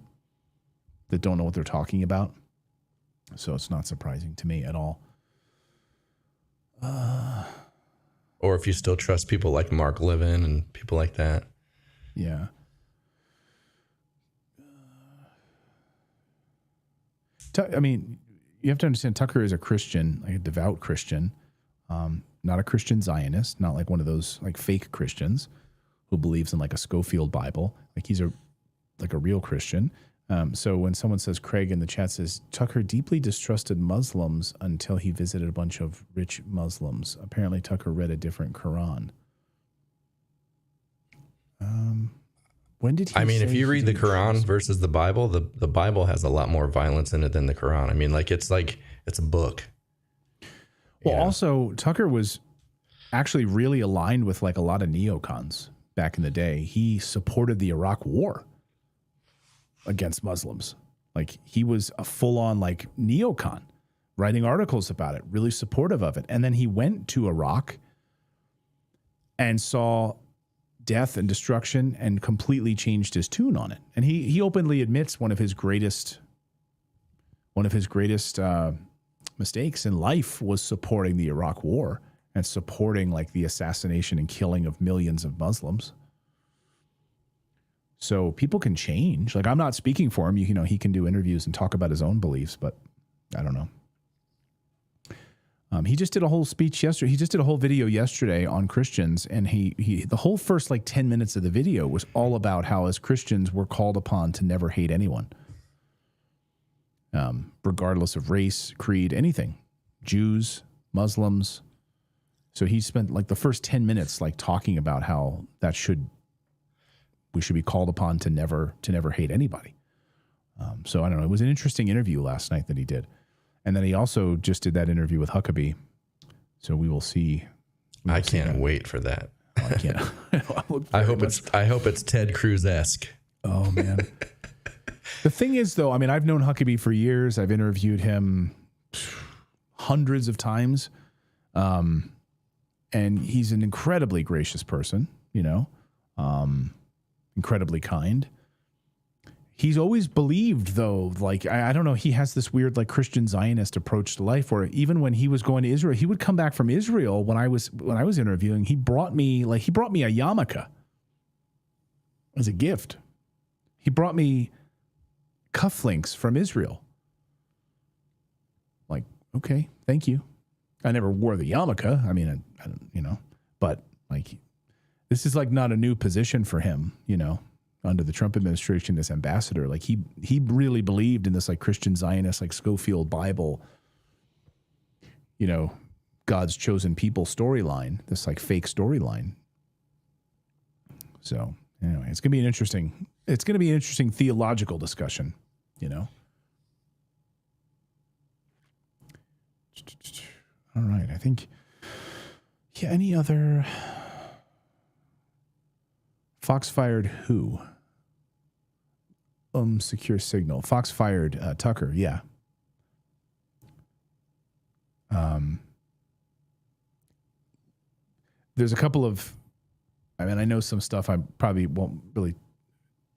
that don't know what they're talking about. So it's not surprising to me at all. or if you still trust people like Mark Levin and people like that. Yeah. I mean, you have to understand Tucker is a Christian, like a devout Christian, not a Christian Zionist, not like one of those like fake Christians who believes in like a Schofield Bible. Like he's a real Christian. So when someone says, Craig in the chat says, Tucker deeply distrusted Muslims until he visited a bunch of rich Muslims. Apparently Tucker read a different Quran. When did he I mean, if you read the Quran versus the Bible, the Bible has a lot more violence in it than the Quran. I mean, it's a book. Well, also Tucker was actually really aligned with like a lot of neocons back in the day. He supported the Iraq War against Muslims. Like he was a full-on like neocon, writing articles about it, really supportive of it. And then he went to Iraq and saw death and destruction and completely changed his tune on it. And he openly admits one of his greatest mistakes in life was supporting the Iraq War and supporting like the assassination and killing of millions of Muslims. So people can change. Like I'm not speaking for him. You know, he can do interviews and talk about his own beliefs, but I don't know. He just did a whole speech yesterday. He just did a whole video yesterday on Christians, and he the whole first like 10 minutes of the video was all about how as Christians we're called upon to never hate anyone, regardless of race, creed, anything, Jews, Muslims. So he spent like the first 10 minutes like talking about how we should be called upon to never hate anybody. So I don't know. It was an interesting interview last night that he did. And then he also just did that interview with Huckabee. So we will see. I can't wait for that. Oh, I can't. I hope it's Ted Cruz-esque. Oh man. The thing is though, I mean, I've known Huckabee for years. I've interviewed him hundreds of times. And he's an incredibly gracious person, you know, incredibly kind. He's always believed, though, like, I don't know, he has this weird, like, Christian Zionist approach to life where even when he was going to Israel, he would come back from Israel when I was interviewing, he brought me a yarmulke as a gift. He brought me cufflinks from Israel. Like, okay, thank you. I never wore the yarmulke. I mean, I don't, you know, but, like, this is, like, not a new position for him, you know. Under the Trump administration, this ambassador, like he really believed in this like Christian Zionist, like Schofield Bible, you know, God's chosen people storyline, this like fake storyline. So anyway, it's going to be an interesting theological discussion, you know? All right. I think, yeah, any other Fox fired who? Secure signal. Fox fired Tucker. Yeah. There's a couple of, I mean, I know some stuff I probably won't really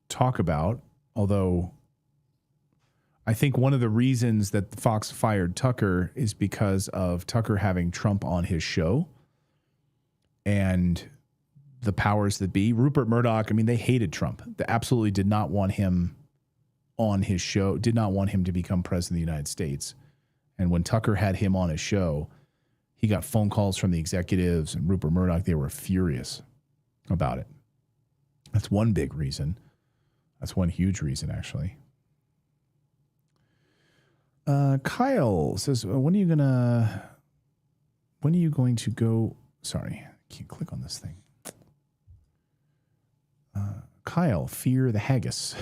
talk about, although I think one of the reasons that Fox fired Tucker is because of Tucker having Trump on his show and the powers that be. Rupert Murdoch, I mean, they hated Trump. They absolutely did not want him on his show, did not want him to become president of the United States. And when Tucker had him on his show, he got phone calls from the executives and Rupert Murdoch. They were furious about it. That's one big reason. That's one huge reason, actually. Kyle says, when are you going to go? Sorry, I can't click on this thing. Kyle, Fear the Haggis,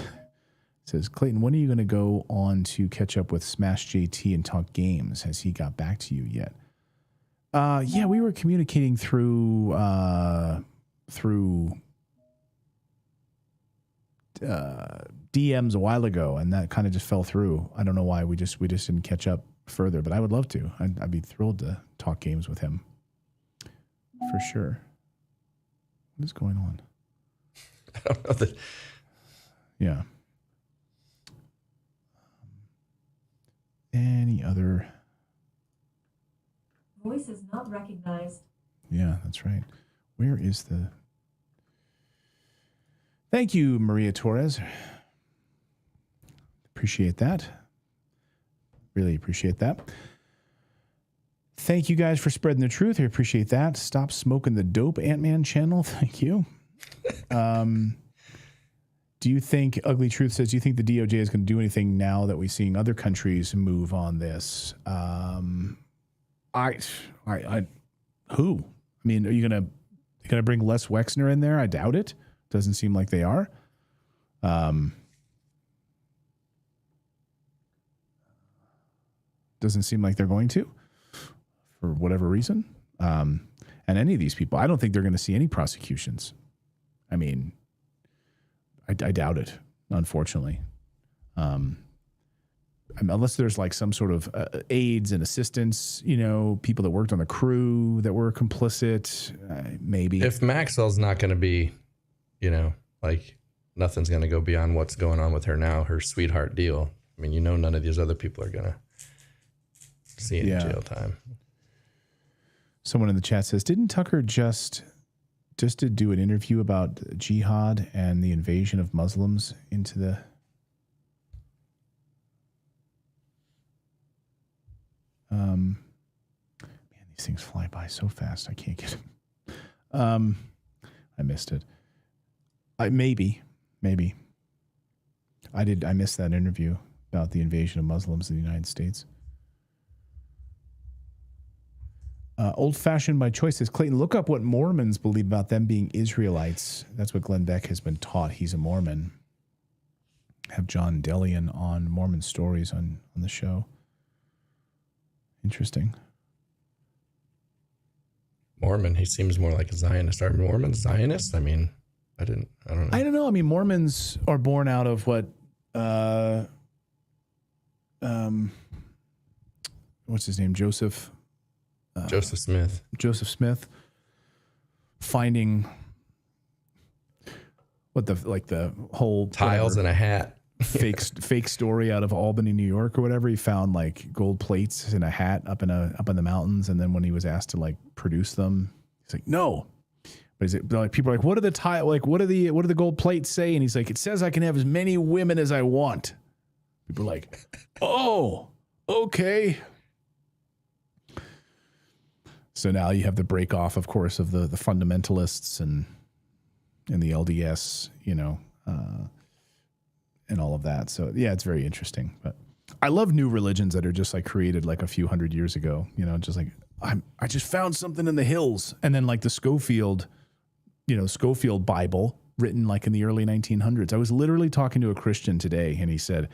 says, Clayton, when are you going to go on to catch up with Smash JT and talk games? Has he got back to you yet? Yeah, we were communicating through DMs a while ago, and that kind of just fell through. I don't know why. We just didn't catch up further, but I would love to. I'd be thrilled to talk games with him for sure. What is going on? I don't know that. Yeah. Any other? Voice is not recognized. Yeah, that's right. Where is the... Thank you, Maria Torres. Appreciate that. Really appreciate that. Thank you guys for spreading the truth. I appreciate that. Stop smoking the dope, Ant-Man channel. Thank you. Do you think, Ugly Truth says, do you think the DOJ is going to do anything now that we're seeing other countries move on this? Who? I mean, are you going to bring Les Wexner in there? I doubt it. Doesn't seem like they are. Doesn't seem like they're going to, for whatever reason. And any of these people, I don't think they're going to see any prosecutions. I mean, I doubt it, unfortunately. Unless there's like some sort of aides and assistants, people that worked on the crew that were complicit, maybe. If Maxwell's not going to be, like nothing's going to go beyond what's going on with her now, her sweetheart deal. I mean, none of these other people are going to see any jail time. Someone in the chat says, didn't Tucker just to do an interview about jihad and the invasion of Muslims into the... Man, these things fly by so fast. I can't get them. I missed it. Maybe. I missed that interview about the invasion of Muslims in the United States. Old-fashioned by choice says, Clayton, look up what Mormons believe about them being Israelites. That's what Glenn Beck has been taught. He's a Mormon. Have John Delian on Mormon Stories on the show. Interesting. Mormon, he seems more like a Zionist. Are Mormons Zionists? I mean, I don't know. I don't know. I mean, Mormons are born out of what, what's his name? Joseph Smith finding the whole tiles and a hat fake story out of Albany, New York, or whatever. He found like gold plates in a hat up in the mountains, and then when he was asked to like produce them, he's like, no. But like people are like, what are the tile? Like, what do the gold plates say? And he's like, it says I can have as many women as I want. People are like, oh, okay. So now you have the break off, of course, of the fundamentalists and the LDS, and all of that. So yeah, it's very interesting. But I love new religions that are just like created like a few hundred years ago. Just like I just found something in the hills, and then like the Schofield Bible written like in the early 1900s. I was literally talking to a Christian today, and he said,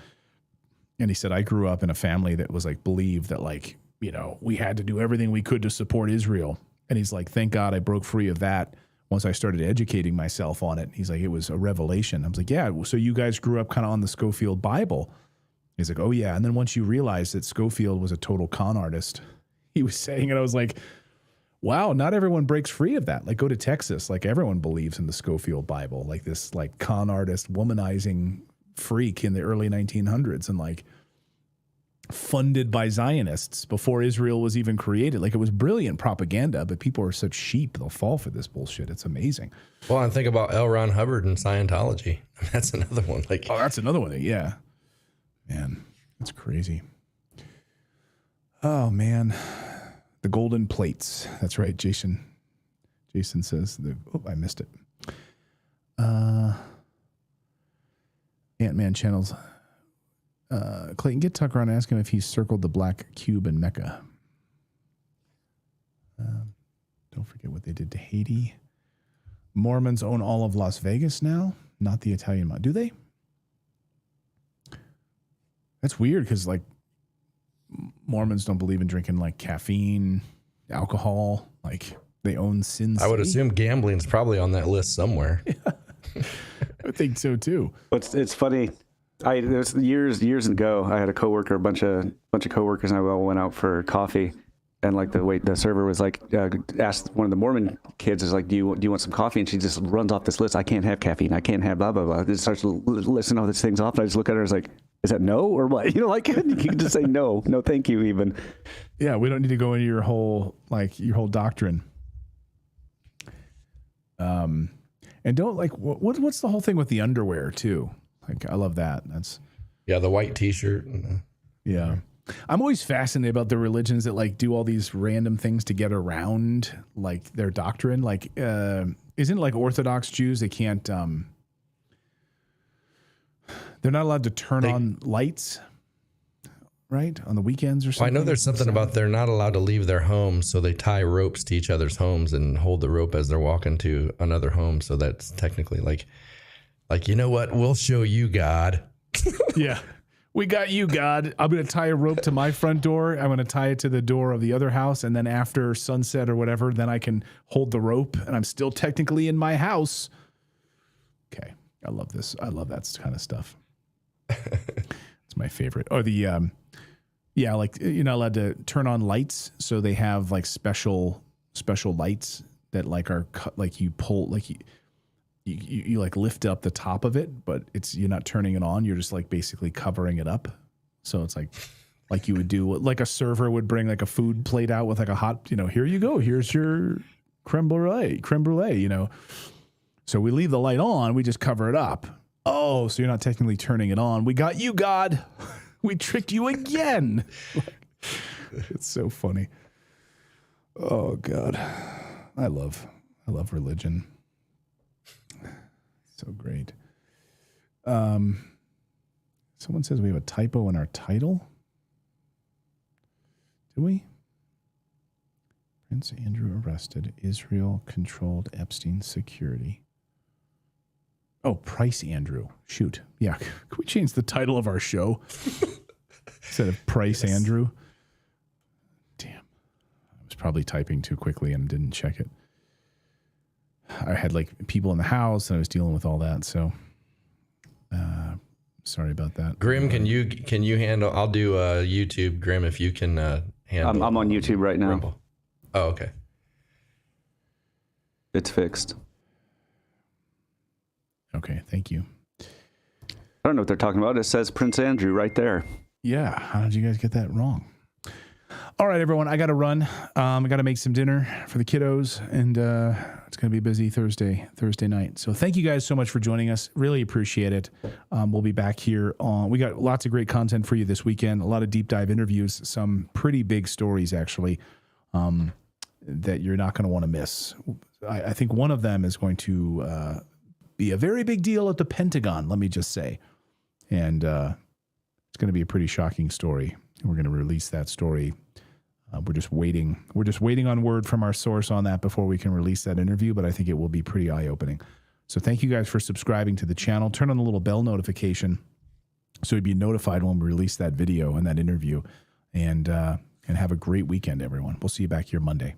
I grew up in a family that was like believed that like, we had to do everything we could to support Israel. And he's like, thank God I broke free of that once I started educating myself on it. He's like, it was a revelation. I was like, yeah, so you guys grew up kind of on the Schofield Bible. He's like, oh yeah. And then once you realize that Schofield was a total con artist, he was saying, and I was like, wow, not everyone breaks free of that. Like, go to Texas, like everyone believes in the Schofield Bible, like this like con artist, womanizing freak in the early 1900s, and like funded by Zionists before Israel was even created. Like, it was brilliant propaganda, but people are such sheep, they'll fall for this bullshit. It's amazing. Well, and think about L. Ron Hubbard and Scientology. That's another one. Like, oh, that's another one. Yeah, man, that's crazy. Oh man, the golden plates. That's right, Jason. Jason says, I missed it. Ant-Man channels. Clayton, get Tucker on, ask him if he's circled the black cube in Mecca. Don't forget what they did to Haiti. Mormons own all of Las Vegas now, not the Italian mob. Do they? That's weird because like Mormons don't believe in drinking like caffeine, alcohol. Like they own Sin City. I would assume gambling's probably on that list somewhere. Yeah. I think so too. But it's funny. It was years ago. I had a coworker, a bunch of coworkers, and I all went out for coffee. And like the server was like, asked one of the Mormon kids, is like, do you want some coffee? And she just runs off this list. I can't have caffeine. I can't have blah blah blah. Just starts listing all these things off. And I just look at her, I was like, is that no or what? Like you can just say no, thank you. Even. Yeah, we don't need to go into your whole doctrine. And don't like what's the whole thing with the underwear too? Like I love that. That's the white T-shirt. Yeah. I'm always fascinated about the religions that like do all these random things to get around like their doctrine. Like, isn't like Orthodox Jews, they can't, they're not allowed to turn on lights, right? On the weekends or something. I know there's something about they're not allowed to leave their homes, so they tie ropes to each other's homes and hold the rope as they're walking to another home. So that's technically like, you know what? We'll show you, God. Yeah. We got you, God. I'm going to tie a rope to my front door. I'm going to tie it to the door of the other house. And then after sunset or whatever, then I can hold the rope and I'm still technically in my house. Okay. I love this. I love that kind of stuff. It's my favorite. Or the, like you're not allowed to turn on lights. So they have like special lights that like are like you pull, like you like lift up the top of it, but you're not turning it on. You're just like basically covering it up. So it's like you would do, like a server would bring like a food plate out with like a hot, here you go. Here's your creme brulee, So we leave the light on. We just cover it up. Oh, so you're not technically turning it on. We got you, God. We tricked you again. It's so funny. Oh God. I love religion. So great. Someone says we have a typo in our title. Do we? Prince Andrew arrested. Israel controlled Epstein security. Oh, Price Andrew. Shoot. Yeah. Can we change the title of our show instead of Price Andrew? Damn. I was probably typing too quickly and didn't check it. I had like people in the house and I was dealing with all that. So sorry about that. Grim, can you handle, I'll do YouTube, Grim, if you can handle. I'm on YouTube right now. Rumble. Oh, okay. It's fixed. Okay. Thank you. I don't know what they're talking about. It says Prince Andrew right there. Yeah. How did you guys get that wrong? All right, everyone, I got to run. I got to make some dinner for the kiddos, and it's going to be a busy Thursday night. So thank you guys so much for joining us. Really appreciate it. We'll be back here we got lots of great content for you this weekend, a lot of deep dive interviews, some pretty big stories, actually, that you're not going to want to miss. I think one of them is going to be a very big deal at the Pentagon, let me just say. And it's going to be a pretty shocking story. We're going to release that story. We're just waiting on word from our source on that before we can release that interview, but I think it will be pretty eye-opening. So thank you guys for subscribing to the channel. Turn on the little bell notification so you'd be notified when we release that video and that interview. And have a great weekend, everyone. We'll see you back here Monday.